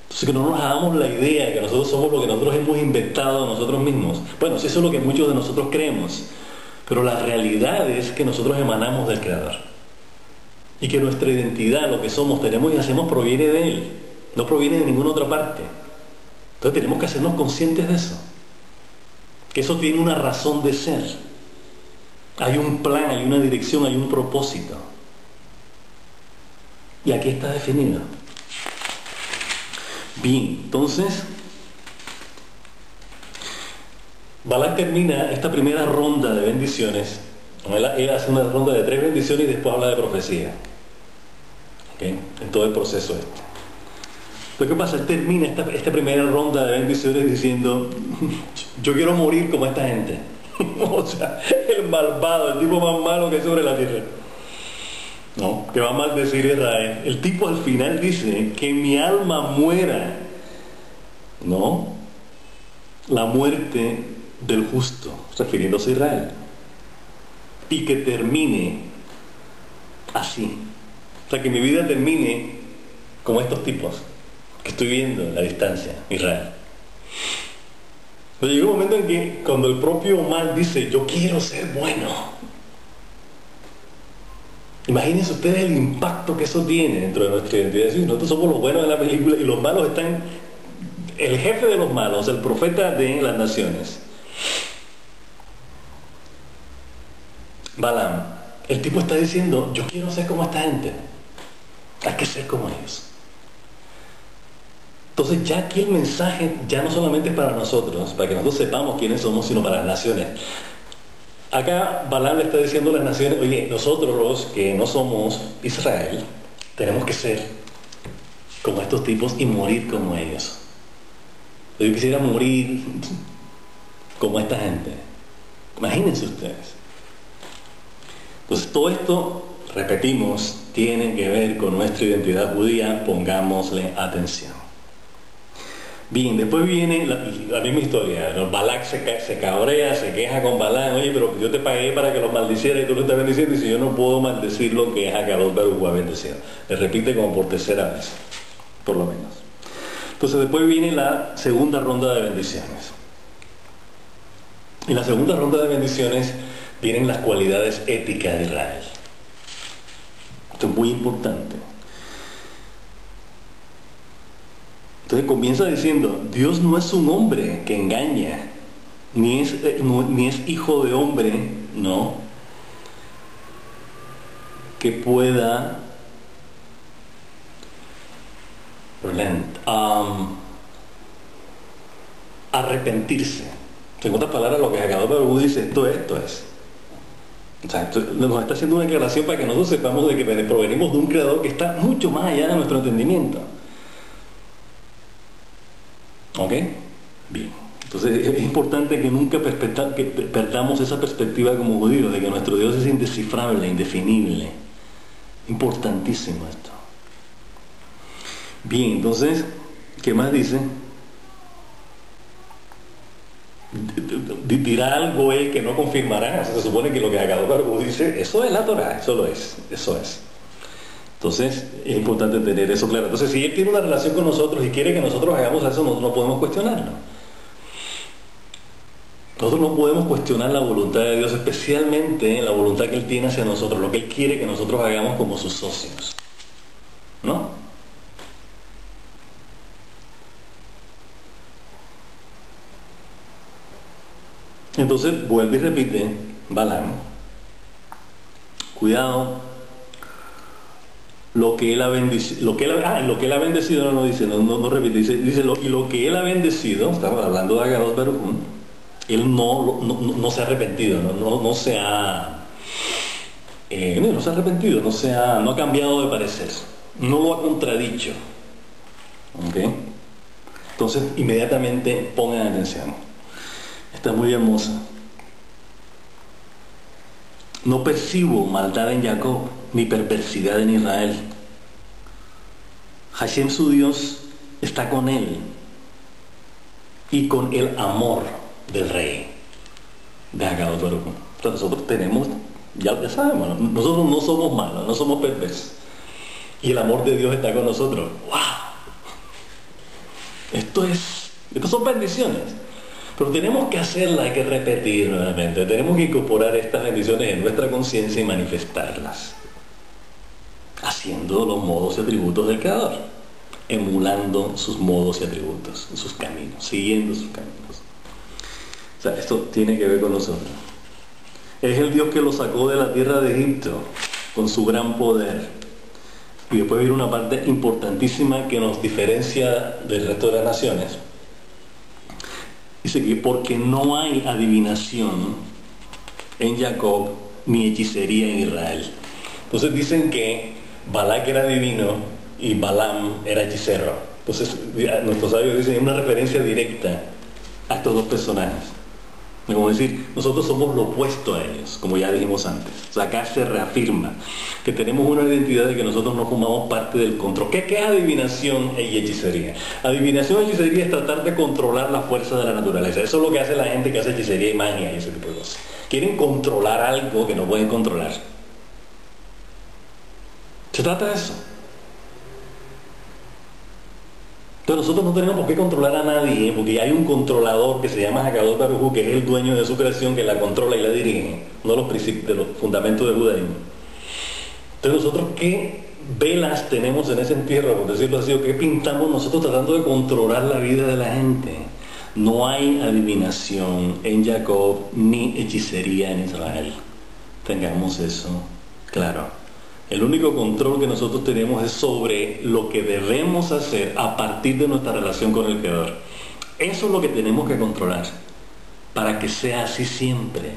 Entonces, que no nos hagamos la idea de que nosotros somos lo que nosotros hemos inventado nosotros mismos. Bueno, sí, eso es lo que muchos de nosotros creemos, pero la realidad es que nosotros emanamos del Creador y que nuestra identidad, lo que somos, tenemos y hacemos, proviene de Él, no proviene de ninguna otra parte. Entonces tenemos que hacernos conscientes de eso, que eso tiene una razón de ser, hay un plan, hay una dirección, hay un propósito, y aquí está definido. Bien, entonces Balac termina esta primera ronda de bendiciones. Él hace una ronda de 3 bendiciones y después habla de profecía, ¿okay? En todo el proceso este. Entonces, ¿qué pasa? Él termina esta primera ronda de bendiciones diciendo: yo quiero morir como esta gente. O sea, el malvado, el tipo más malo que hay sobre la tierra, ¿no? Que va a maldecir a Israel. El tipo al final dice: que mi alma muera, ¿no? La muerte del justo, refiriéndose a Israel, y que termine así. O sea, que mi vida termine como estos tipos que estoy viendo en la distancia, Israel. Pero llega un momento en que cuando el propio mal dice: yo quiero ser bueno, imagínense ustedes el impacto que eso tiene dentro de nuestra identidad. Sí, nosotros somos los buenos de la película y los malos están, el jefe de los malos, el profeta de las naciones, Balaam, el tipo está diciendo: yo quiero ser como esta gente, hay que ser como ellos. Entonces ya aquí el mensaje ya no solamente es para nosotros, para que nosotros sepamos quiénes somos, sino para las naciones. Acá Balaam le está diciendo a las naciones: oye, nosotros los que no somos Israel, tenemos que ser como estos tipos y morir como ellos. Yo quisiera morir como esta gente. Imagínense ustedes. Entonces todo esto, repetimos, tiene que ver con nuestra identidad judía. Pongámosle atención. Bien, después viene la misma historia. Balac se cabrea, se queja con Balaam: oye, pero yo te pagué para que los maldiciera y tú lo estás bendiciendo, y si yo no puedo maldecir lo que es Akadosh Baruj Hu ha bendecido. Le repite como por tercera vez, por lo menos. Entonces después viene la segunda ronda de bendiciones. En la segunda ronda de bendiciones vienen las cualidades éticas de Israel. Esto es muy importante. Entonces comienza diciendo: Dios no es un hombre que engaña, ni es hijo de hombre, ¿no?, que pueda arrepentirse. En otras palabras, lo que Akadosh Baruj Hu dice: esto es. O sea, esto nos está haciendo una declaración para que nosotros sepamos de que provenimos de un creador que está mucho más allá de nuestro entendimiento. ¿Ok? Bien. Entonces es importante que nunca perdamos esa perspectiva como judíos, de que nuestro Dios es indescifrable, indefinible. Importantísimo esto. Bien, entonces, ¿qué más dice? Dirá algo él que no confirmará. O sea, se supone que lo que Akadosh Baruj Hu dice, eso es la Torah, eso lo es, eso es. Entonces es importante tener eso claro. Entonces, si él tiene una relación con nosotros y quiere que nosotros hagamos eso, nosotros no podemos cuestionarlo. Nosotros no podemos cuestionar la voluntad de Dios, especialmente la voluntad que Él tiene hacia nosotros, lo que Él quiere que nosotros hagamos como sus socios, ¿no? Entonces vuelve y repite Balaam: cuidado, lo que él ha bendecido, lo que él ha bendecido, no dice, no repite, dice y lo que él ha bendecido, estamos hablando de Akadosh Baruj Hu, él no se ha arrepentido, no se ha arrepentido, no ha cambiado de parecer, no lo ha contradicho. ¿Ok? Entonces inmediatamente pongan atención. Está muy hermosa. No percibo maldad en Jacob, ni perversidad en Israel. Hashem, su Dios, está con él y con el amor del rey de Hakadosh Baruj Hu. Entonces nosotros tenemos, ya sabemos, nosotros no somos malos, no somos perversos. Y el amor de Dios está con nosotros. ¡Wow! Estas son bendiciones. Pero tenemos que hacerlas, hay que repetir nuevamente. Tenemos que incorporar estas bendiciones en nuestra conciencia y manifestarlas. Haciendo los modos y atributos del Creador. Emulando sus modos y atributos, sus caminos, siguiendo sus caminos. O sea, esto tiene que ver con nosotros. Es el Dios que lo sacó de la tierra de Egipto con su gran poder. Y después viene una parte importantísima que nos diferencia del resto de las naciones. Dice que porque no hay adivinación en Jacob ni hechicería en Israel. Entonces dicen que Balak era divino y Balaam era hechicero. Entonces nuestros sabios dicen una referencia directa a estos dos personajes. Como decir, nosotros somos lo opuesto a ellos, como ya dijimos antes. O sea, acá se reafirma que tenemos una identidad de que nosotros no formamos parte del control. ¿Qué es adivinación y hechicería? Adivinación y hechicería es tratar de controlar la fuerza de la naturaleza. Eso es lo que hace la gente que hace hechicería y magia y ese tipo de cosas. Quieren controlar algo que no pueden controlar. Se trata de eso. Entonces nosotros no tenemos por qué controlar a nadie, porque hay un controlador que se llama Hakadosh Baruj Hu, que es el dueño de su creación, que la controla y la dirige, uno de los principios, de los fundamentos del judaísmo. Entonces nosotros, ¿qué velas tenemos en ese entierro, por decirlo así, o qué pintamos nosotros tratando de controlar la vida de la gente? No hay adivinación en Jacob ni hechicería en Israel. Tengamos eso claro. El único control que nosotros tenemos es sobre lo que debemos hacer a partir de nuestra relación con el Creador. Eso es lo que tenemos que controlar, para que sea así siempre.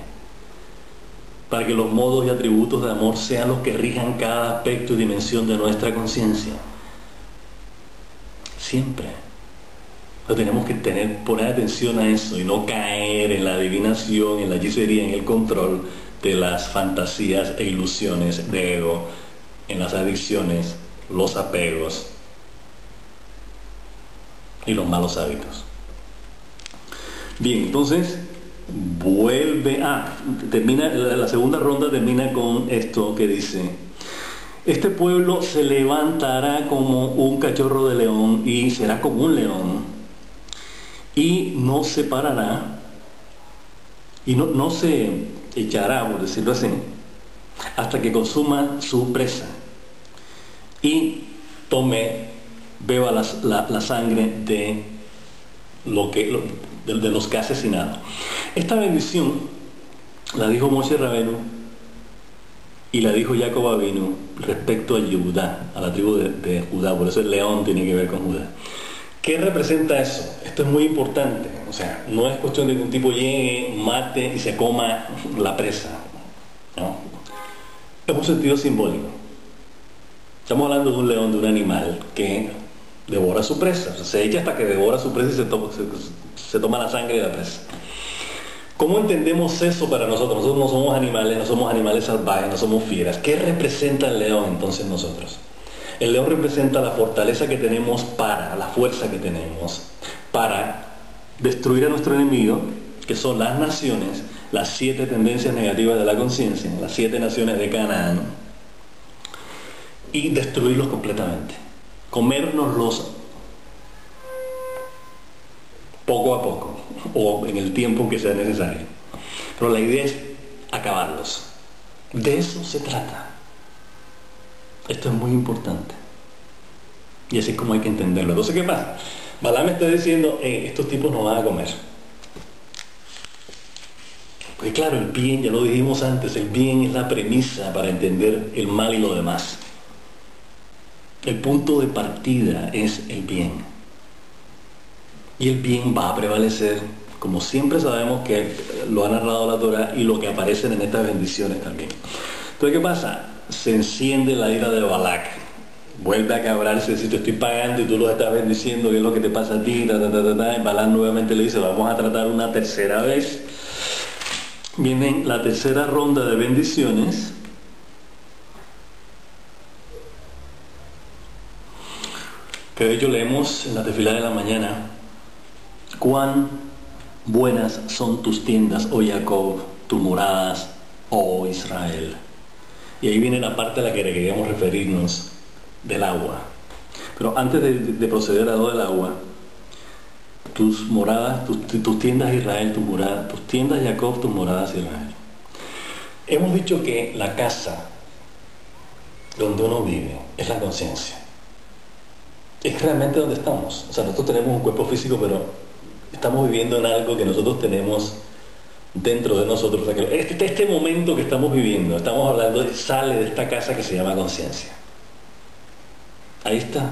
Para que los modos y atributos de amor sean los que rijan cada aspecto y dimensión de nuestra conciencia. Siempre. Pero tenemos que poner atención a eso y no caer en la adivinación, en la hechicería, en el control de las fantasías e ilusiones de ego, en las adicciones, los apegos y los malos hábitos. Bien, entonces termina la segunda ronda, termina con esto que dice: este pueblo se levantará como un cachorro de león y será como un león y no se parará y no se echará, por decirlo así, hasta que consuma su presa y beba la sangre de los que ha asesinado. Esta bendición la dijo Moshe Rabenu y la dijo Jacob Avinu respecto a Judá, a la tribu de Judá. Por eso el león tiene que ver con Judá. ¿Qué representa eso? Esto es muy importante. O sea, no es cuestión de que un tipo llegue, mate y se coma la presa, ¿no? Es un sentido simbólico. Estamos hablando de un león, de un animal que devora su presa. O sea, se echa hasta que devora su presa y se toma la sangre de la presa. ¿Cómo entendemos eso para nosotros? Nosotros no somos animales salvajes, no somos fieras. ¿Qué representa el león entonces nosotros? El león representa la fortaleza que tenemos la fuerza que tenemos para destruir a nuestro enemigo, que son las naciones, las 7 tendencias negativas de la conciencia, las 7 naciones de Canaán, y destruirlos completamente, comérnoslos poco a poco o en el tiempo que sea necesario, pero la idea es acabarlos. De eso se trata. Esto es muy importante y así es como hay que entenderlo. Entonces, ¿qué pasa? Balaam está diciendo: estos tipos no van a comer. Porque claro, el bien, ya lo dijimos antes, el bien es la premisa para entender el mal y lo demás. El punto de partida es el bien. Y el bien va a prevalecer, como siempre sabemos que lo ha narrado la Torah y lo que aparecen en estas bendiciones también. Entonces, ¿qué pasa? Se enciende la ira de Balak vuelve a quebrarse, si te estoy pagando y tú lo estás bendiciendo, ¿qué es lo que te pasa a ti? Y Balaam nuevamente le dice, vamos a tratar una tercera vez. Viene la tercera ronda de bendiciones. Que de hecho leemos en la tefilá de la mañana, cuán buenas son tus tiendas, oh Jacob, tus moradas, oh Israel. Y ahí viene la parte a la que queríamos referirnos, del agua. Pero antes de proceder a lo del agua, tus moradas, tus tiendas Israel, tus tiendas Jacob, tus moradas Israel. Hemos dicho que la casa donde uno vive es la conciencia. Es realmente donde estamos. O sea, nosotros tenemos un cuerpo físico, pero estamos viviendo en algo que nosotros tenemos dentro de nosotros. O sea, que este momento que estamos viviendo, estamos hablando, sale de esta casa que se llama conciencia. Ahí está.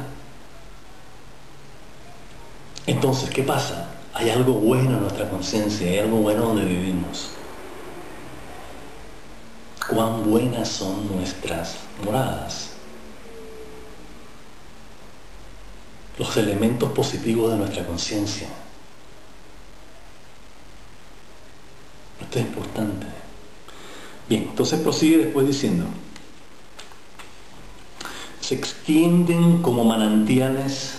Entonces, ¿qué pasa? Hay algo bueno en nuestra conciencia, hay algo bueno donde vivimos. Cuán buenas son nuestras moradas. Los elementos positivos de nuestra conciencia. Esto es importante. Bien, entonces prosigue después diciendo, se extienden como manantiales,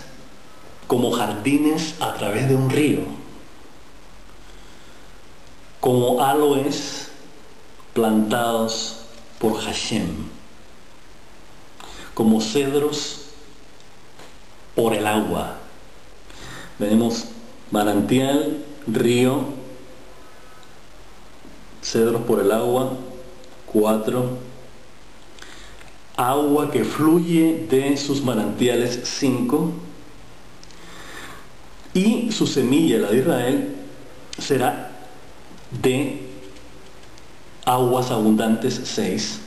como jardines a través de un río, como aloes plantados por Hashem, como cedros por el agua. Tenemos manantial, río, cedros por el agua, 4, agua que fluye de sus manantiales, 5, y su semilla, la de Israel, será de aguas abundantes, 6.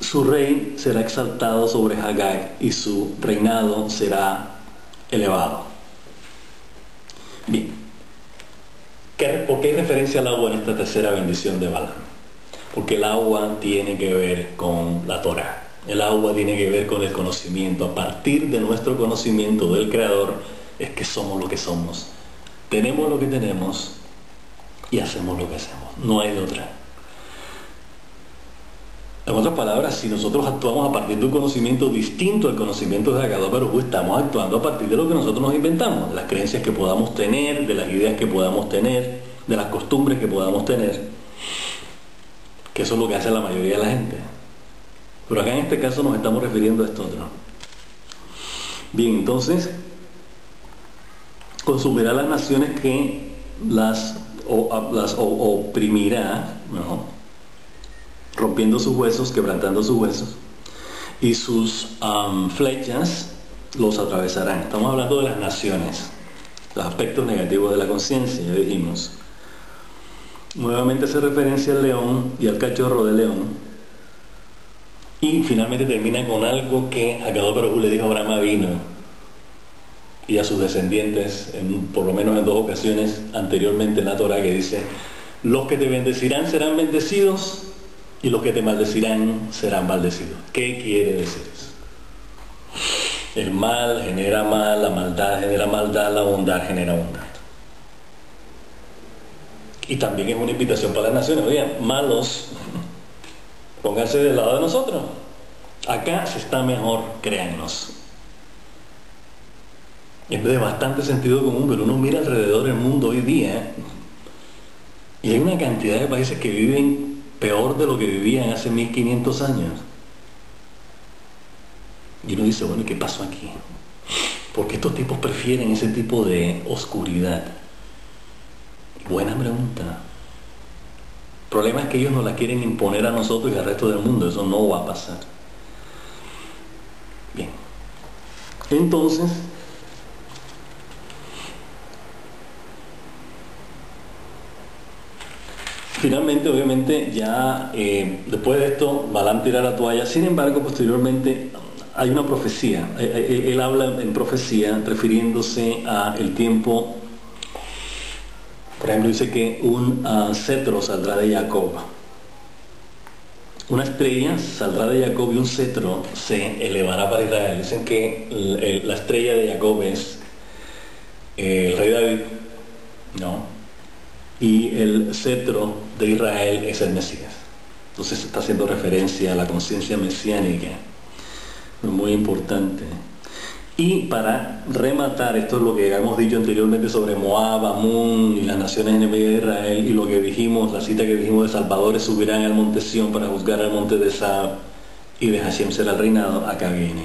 Su rey será exaltado sobre Haggai y su reinado será elevado. Bien, ¿por qué hay referencia al agua en esta tercera bendición de Balaam? Porque el agua tiene que ver con la Torah. El agua tiene que ver con el conocimiento. A partir de nuestro conocimiento del Creador es que somos lo que somos. Tenemos lo que tenemos y hacemos lo que hacemos. No hay de otra. En otras palabras, si nosotros actuamos a partir de un conocimiento distinto al conocimiento de Akadosh Baruj Hu, estamos actuando a partir de lo que nosotros nos inventamos, de las creencias que podamos tener, de las ideas que podamos tener, de las costumbres que podamos tener, que eso es lo que hace la mayoría de la gente. Pero acá en este caso nos estamos refiriendo a esto otro. Bien, entonces, consumirá las naciones que las oprimirá, ¿no?, rompiendo sus huesos, quebrantando sus huesos, y sus flechas los atravesarán. Estamos hablando de las naciones, los aspectos negativos de la conciencia, ya dijimos. Nuevamente hace referencia al león y al cachorro de león, y finalmente termina con algo que Akadosh Baruj Hu le dijo a Abraham Avinu y a sus descendientes, por lo menos en 2 ocasiones anteriormente en la Torah, que dice: los que te bendecirán serán bendecidos y los que te maldecirán serán maldecidos. ¿Qué quiere decir eso? El mal genera mal, la maldad genera maldad, la bondad genera bondad. Y también es una invitación para las naciones. Oigan, malos, pónganse del lado de nosotros. Acá se está mejor, créannos. Es de bastante sentido común, pero uno mira alrededor del mundo hoy día y hay una cantidad de países que viven peor de lo que vivían hace 1500 años. Y uno dice, bueno, ¿qué pasó aquí? ¿Por qué estos tipos prefieren ese tipo de oscuridad? Buena pregunta. El problema es que ellos no la quieren imponer a nosotros y al resto del mundo. Eso no va a pasar. Bien. Entonces, finalmente, obviamente, ya después de esto, Balaam tira la toalla. Sin embargo, posteriormente hay una profecía. Él habla en profecía refiriéndose al tiempo. Por ejemplo, dice que un cetro saldrá de Jacob. Una estrella saldrá de Jacob y un cetro se elevará para Israel. Dicen que la estrella de Jacob es el rey David, ¿no? Y el cetro de Israel es el Mesías. Entonces está haciendo referencia a la conciencia mesiánica, muy importante. Y para rematar, esto es lo que hemos dicho anteriormente sobre Moab, Amón y las naciones enemigas de Israel, y lo que dijimos, la cita que dijimos de Salvadores subirán al monte Sión para juzgar al monte de Sab, y de Hashem será el reinado. Acá viene.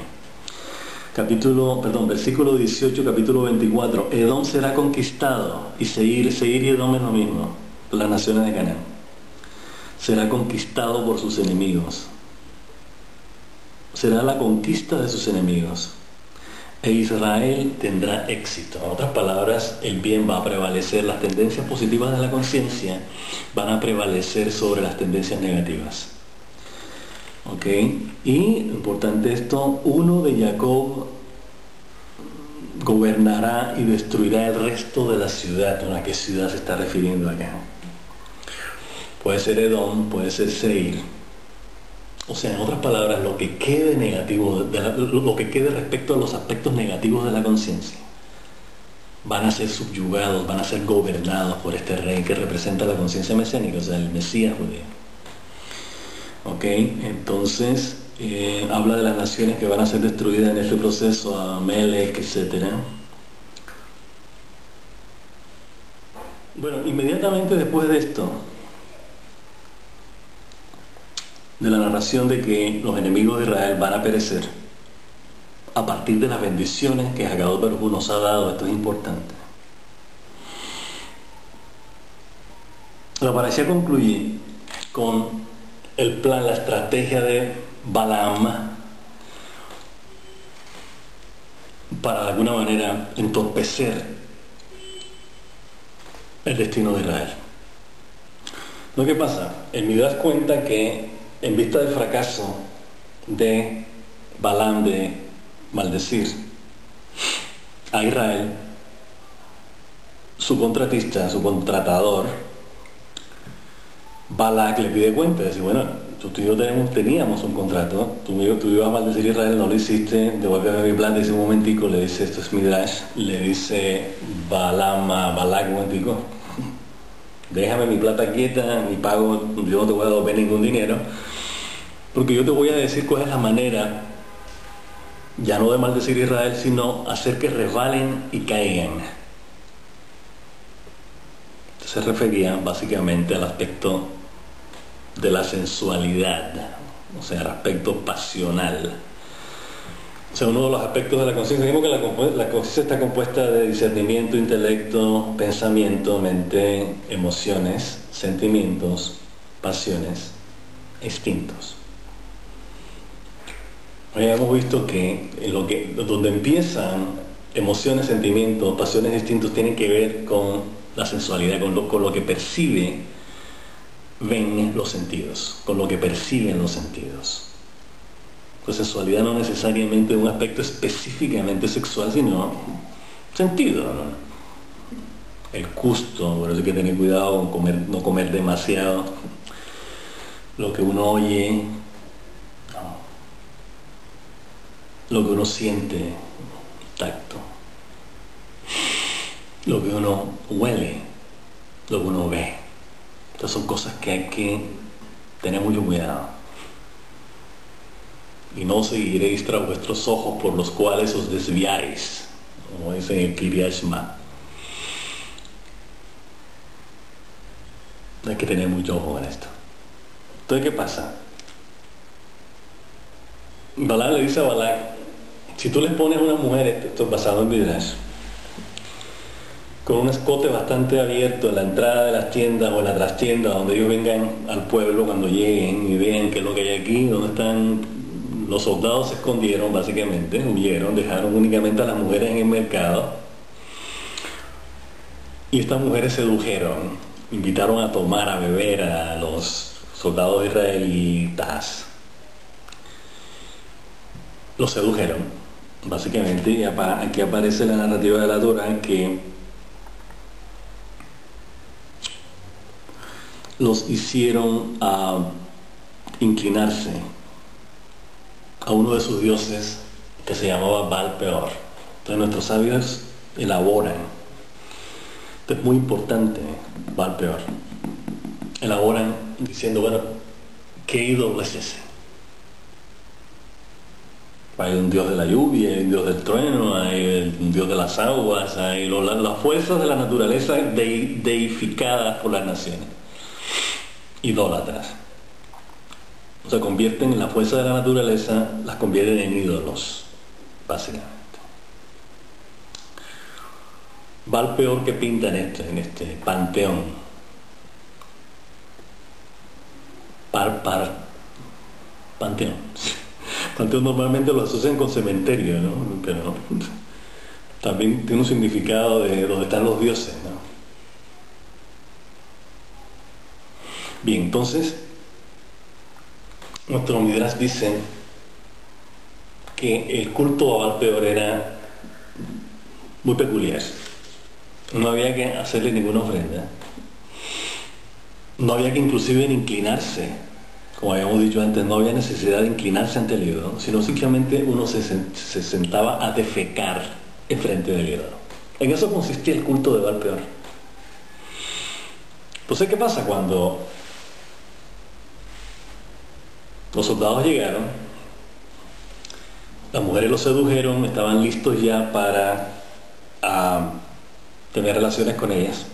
Versículo 18, capítulo 24. Edom será conquistado, y Seir y Edom es lo mismo, las naciones de Canaán. Será conquistado por sus enemigos. Será la conquista de sus enemigos. E Israel tendrá éxito. En otras palabras, el bien va a prevalecer, las tendencias positivas de la conciencia van a prevalecer sobre las tendencias negativas. ¿Ok? Y, importante esto, uno de Jacob gobernará y destruirá el resto de la ciudad. ¿A qué ciudad se está refiriendo acá? Puede ser Edom, puede ser Seir. O sea, en otras palabras, lo que quede negativo, lo que quede respecto a los aspectos negativos de la conciencia, van a ser subyugados, van a ser gobernados por este rey que representa la conciencia mesiánica, o sea, el Mesías judío. ¿Ok? Entonces, habla de las naciones que van a ser destruidas en este proceso, Amalek, etc. Bueno, inmediatamente después de esto, de la narración de que los enemigos de Israel van a perecer a partir de las bendiciones que Hakadosh Baruj Hu nos ha dado, esto es importante. La parashá concluye con el plan, la estrategia de Balaam para de alguna manera entorpecer el destino de Israel. ¿No? ¿Qué pasa? El Midrash cuenta que en vista del fracaso de Balaam de maldecir a Israel, su contratista, su contratador, Balak, le pide cuenta, dice, bueno, tú y yo teníamos un contrato, tú ibas a maldecir a Israel, no lo hiciste, devuélveme mi plata. Dice un momentico, le dice, esto es Midrash, le dice Balaam a Balak, un momentico, déjame mi plata quieta, mi pago, yo no te voy a devolver ningún dinero, porque yo te voy a decir cuál es la manera, ya no de maldecir a Israel, sino hacer que resbalen y caigan. Se refería básicamente al aspecto de la sensualidad, o sea, el aspecto pasional. O sea, uno de los aspectos de la conciencia, digamos que la conciencia está compuesta de discernimiento, intelecto, pensamiento, mente, emociones, sentimientos, pasiones, instintos. Hoy hemos visto que, donde empiezan emociones, sentimientos, pasiones, instintos, tienen que ver con la sensualidad, con lo que ven los sentidos, con lo que perciben los sentidos. La sensualidad no necesariamente un aspecto específicamente sexual, sino sentido, ¿no? El gusto, por eso hay que tener cuidado con no comer demasiado, lo que uno oye, lo que uno siente, tacto, lo que uno huele, lo que uno ve. Estas son cosas que hay que tener mucho cuidado. Y no seguiréis tras vuestros ojos por los cuales os desviáis, como dice en el Kriyat Shema. Hay que tener mucho ojo en esto. Entonces, ¿qué pasa? Balaam le dice a Balak, si tú les pones a una mujer, esto es basado en Midrash, con un escote bastante abierto en la entrada de las tiendas o en la trastienda, donde ellos vengan al pueblo cuando lleguen y vean qué es lo que hay aquí, donde están los soldados, se escondieron básicamente, huyeron, dejaron únicamente a las mujeres en el mercado, y estas mujeres sedujeron, invitaron a tomar, a beber a los soldados israelitas, los sedujeron básicamente, y aquí aparece la narrativa de la Torah que los hicieron inclinarse a uno de sus dioses que se llamaba Baal Peor. Entonces nuestros sabios elaboran, esto es muy importante, Baal Peor, elaboran diciendo, bueno, ¿qué ídolo es ese? Hay un dios de la lluvia, hay un dios del trueno, hay un dios de las aguas, hay las fuerzas de la naturaleza deificadas por las naciones, idólatras. O sea, convierten en la fuerza de la naturaleza, las convierten en ídolos, básicamente. Baal Peor que pinta en este panteón. Panteón. Panteón normalmente lo asocian con cementerio, ¿no? Pero también tiene un significado de donde están los dioses, ¿no? Bien, entonces, nuestro Midrash dice que el culto a Baal Peor era muy peculiar. No había que hacerle ninguna ofrenda. No había que inclusive inclinarse. Como habíamos dicho antes, no había necesidad de inclinarse ante el ídolo, sino simplemente uno se sentaba a defecar enfrente del ídolo. En eso consistía el culto de Baal Peor. Entonces, ¿qué pasa cuando los soldados llegaron? Las mujeres los sedujeron, estaban listos ya para tener relaciones con ellas.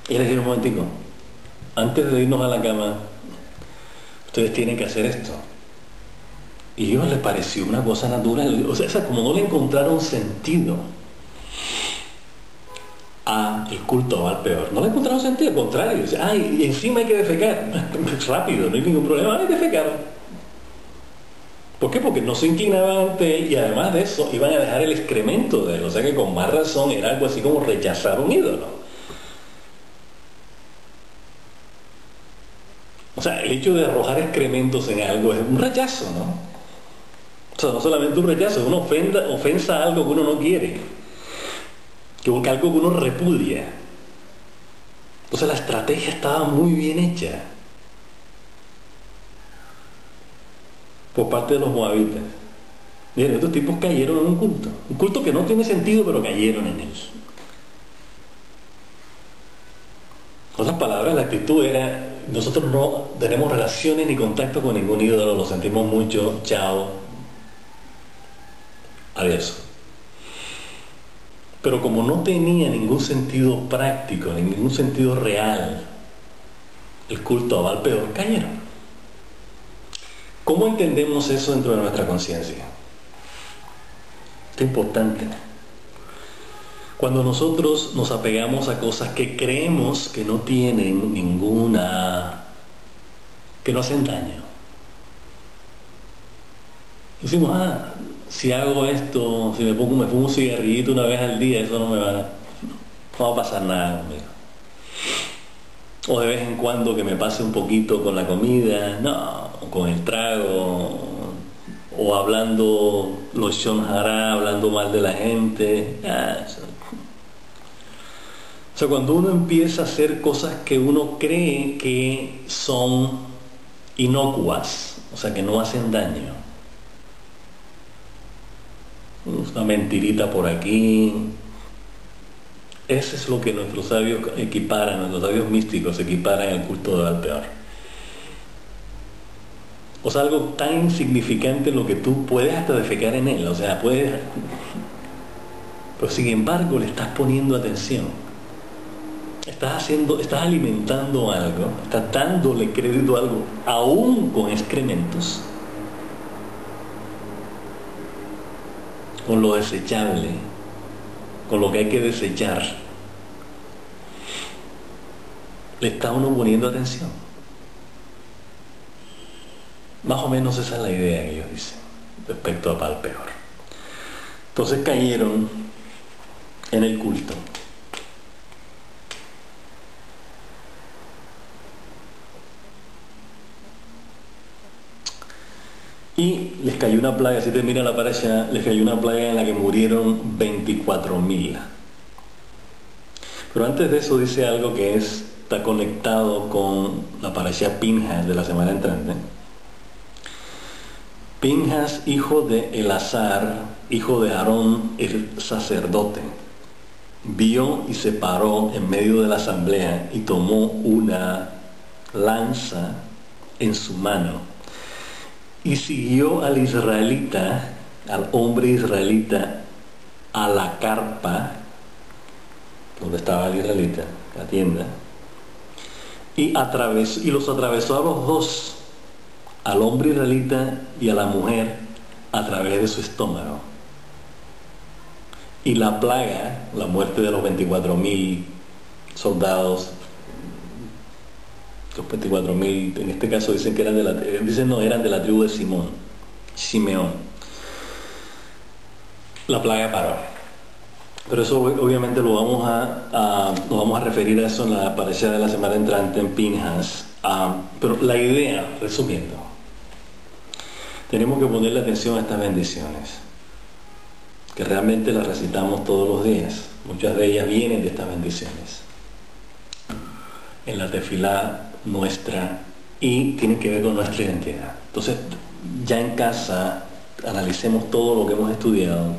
Y les dijeron, un momentico, antes de irnos a la cama, ustedes tienen que hacer esto. Y a ellos les pareció una cosa natural. O sea, como no le encontraron sentido a el culto a Baal Peor. No le encontraron sentido, al contrario. Y encima hay que defecar. Rápido, no hay ningún problema. Hay que defecar. ¿Por qué? Porque no se inclinaban ante él y además de eso iban a dejar el excremento de él. O sea que con más razón era algo así como rechazar un ídolo. O sea, el hecho de arrojar excrementos en algo es un rechazo, ¿no? O sea, no solamente un rechazo, es una ofensa a algo que uno no quiere, que algo que uno repudia. Entonces la estrategia estaba muy bien hecha por parte de los moabitas. Miren, estos tipos cayeron en un culto que no tiene sentido, pero cayeron en él. En otras palabras, la actitud era, nosotros no tenemos relaciones ni contacto con ningún ídolo, lo sentimos mucho, chao, adiós. Pero como no tenía ningún sentido práctico, ningún sentido real, el culto a Baal Peor, cayeron. ¿Cómo entendemos eso dentro de nuestra conciencia? Esto es importante. Cuando nosotros nos apegamos a cosas que creemos que no tienen que no hacen daño. Decimos, si hago esto, si me fumo un cigarrillito una vez al día, eso no va a pasar nada conmigo. O de vez en cuando que me pase un poquito con la comida, no, con el trago, o hablando los shon hara, hablando mal de la gente. Eso. O sea, cuando uno empieza a hacer cosas que uno cree que son inocuas, o sea, que no hacen daño. Una mentirita por aquí. Eso es lo que nuestros sabios equiparan, nuestros sabios místicos equiparan al culto de Baal Peor. O sea, algo tan insignificante en lo que tú puedes hasta defecar en él, o sea, puedes... Pero sin embargo le estás poniendo atención. Estás alimentando algo, estás dándole crédito a algo, aún con excrementos, con lo desechable, con lo que hay que desechar. Le está uno poniendo atención. Más o menos esa es la idea que ellos dicen respecto a Baal Peor. Entonces cayeron en el culto. Y les cayó una plaga, si termina la parasha, les cayó una plaga en la que murieron 24.000. Pero antes de eso dice algo que es está conectado con la parashá Pinhas de la semana entrante. Pinhas, hijo de Elazar, hijo de Aarón, el sacerdote, vio y se paró en medio de la asamblea y tomó una lanza en su mano y siguió al israelita, al hombre israelita, a la carpa donde estaba el israelita, la tienda, y los atravesó a los dos, al hombre israelita y a la mujer, a través de su estómago. Y la plaga, la muerte de los 24.000 soldados, los 24.000, en este caso dicen que eran eran de la tribu de Simeón. La plaga paró. Pero eso obviamente nos vamos a referir a eso en la parashá de la semana entrante en Pinhas. Pero la idea, resumiendo, tenemos que ponerle atención a estas bendiciones, que realmente las recitamos todos los días. Muchas de ellas vienen de estas bendiciones en la tefilá nuestra y tienen que ver con nuestra identidad. Entonces, ya en casa, analicemos todo lo que hemos estudiado,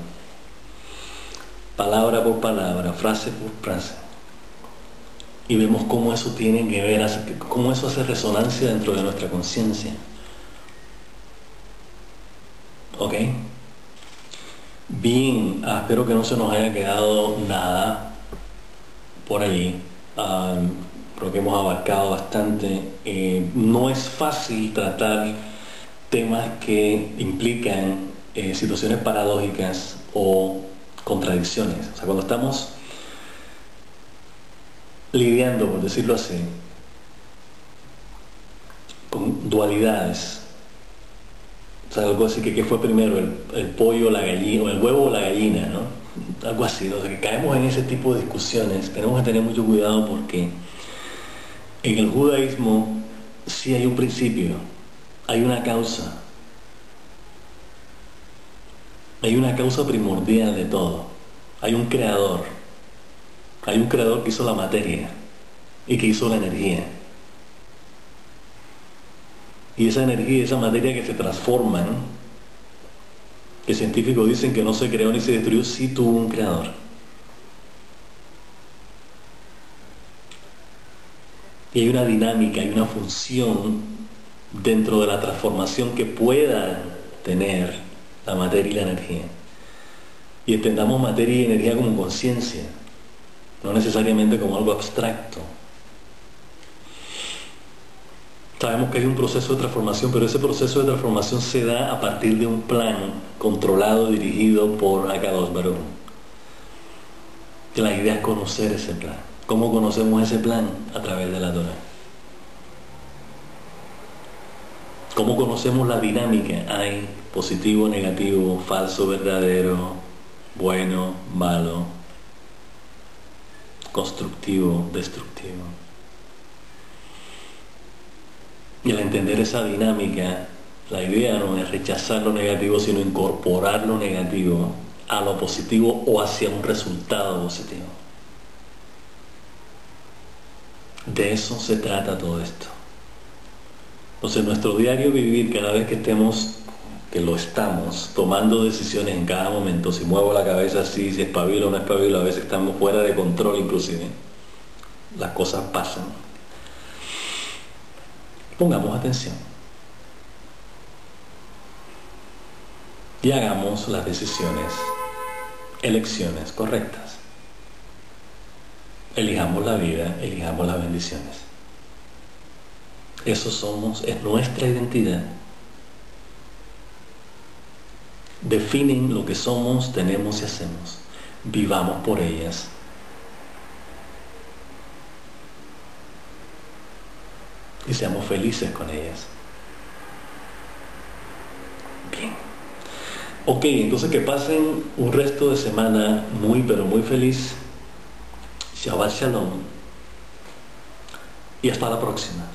palabra por palabra, frase por frase, y vemos cómo eso tiene que ver, cómo eso hace resonancia dentro de nuestra conciencia. ¿Ok? Bien, espero que no se nos haya quedado nada por allí. Creo que hemos abarcado bastante. No es fácil tratar temas que implican situaciones paradójicas o contradicciones. O sea, cuando estamos lidiando, por decirlo así, con dualidades, o sea, algo así que ¿qué fue primero? El pollo o la gallina, o el huevo o la gallina, ¿no? Algo así, o sea, que caemos en ese tipo de discusiones. Tenemos que tener mucho cuidado porque en el judaísmo sí hay un principio, hay una causa primordial de todo. Hay un creador que hizo la materia y que hizo la energía. Y esa energía y esa materia que se transforman, que científicos dicen que no se creó ni se destruyó, sí tuvo un creador. Y hay una dinámica, hay una función dentro de la transformación que pueda tener la materia y la energía. Y entendamos materia y energía como conciencia, no necesariamente como algo abstracto. Sabemos que hay un proceso de transformación, pero ese proceso de transformación se da a partir de un plan controlado, dirigido por Akadosh Baruj Hu. La idea es conocer ese plan. ¿Cómo conocemos ese plan? A través de la Torah. ¿Cómo conocemos la dinámica? Hay positivo, negativo, falso, verdadero, bueno, malo, constructivo, destructivo. Y al entender esa dinámica, la idea no es rechazar lo negativo, sino incorporar lo negativo a lo positivo o hacia un resultado positivo. De eso se trata todo esto. Entonces, nuestro diario vivir, cada vez que lo estamos, tomando decisiones en cada momento, si muevo la cabeza así, si espabilo o no espabilo, a veces estamos fuera de control inclusive, las cosas pasan. Pongamos atención y hagamos las elecciones correctas. Elijamos la vida, elijamos las bendiciones. Eso somos, es nuestra identidad. Definen lo que somos, tenemos y hacemos. Vivamos por ellas. Y seamos felices con ellas. Bien. Ok, entonces que pasen un resto de semana muy pero muy feliz. Shabbat Shalom. Y hasta la próxima.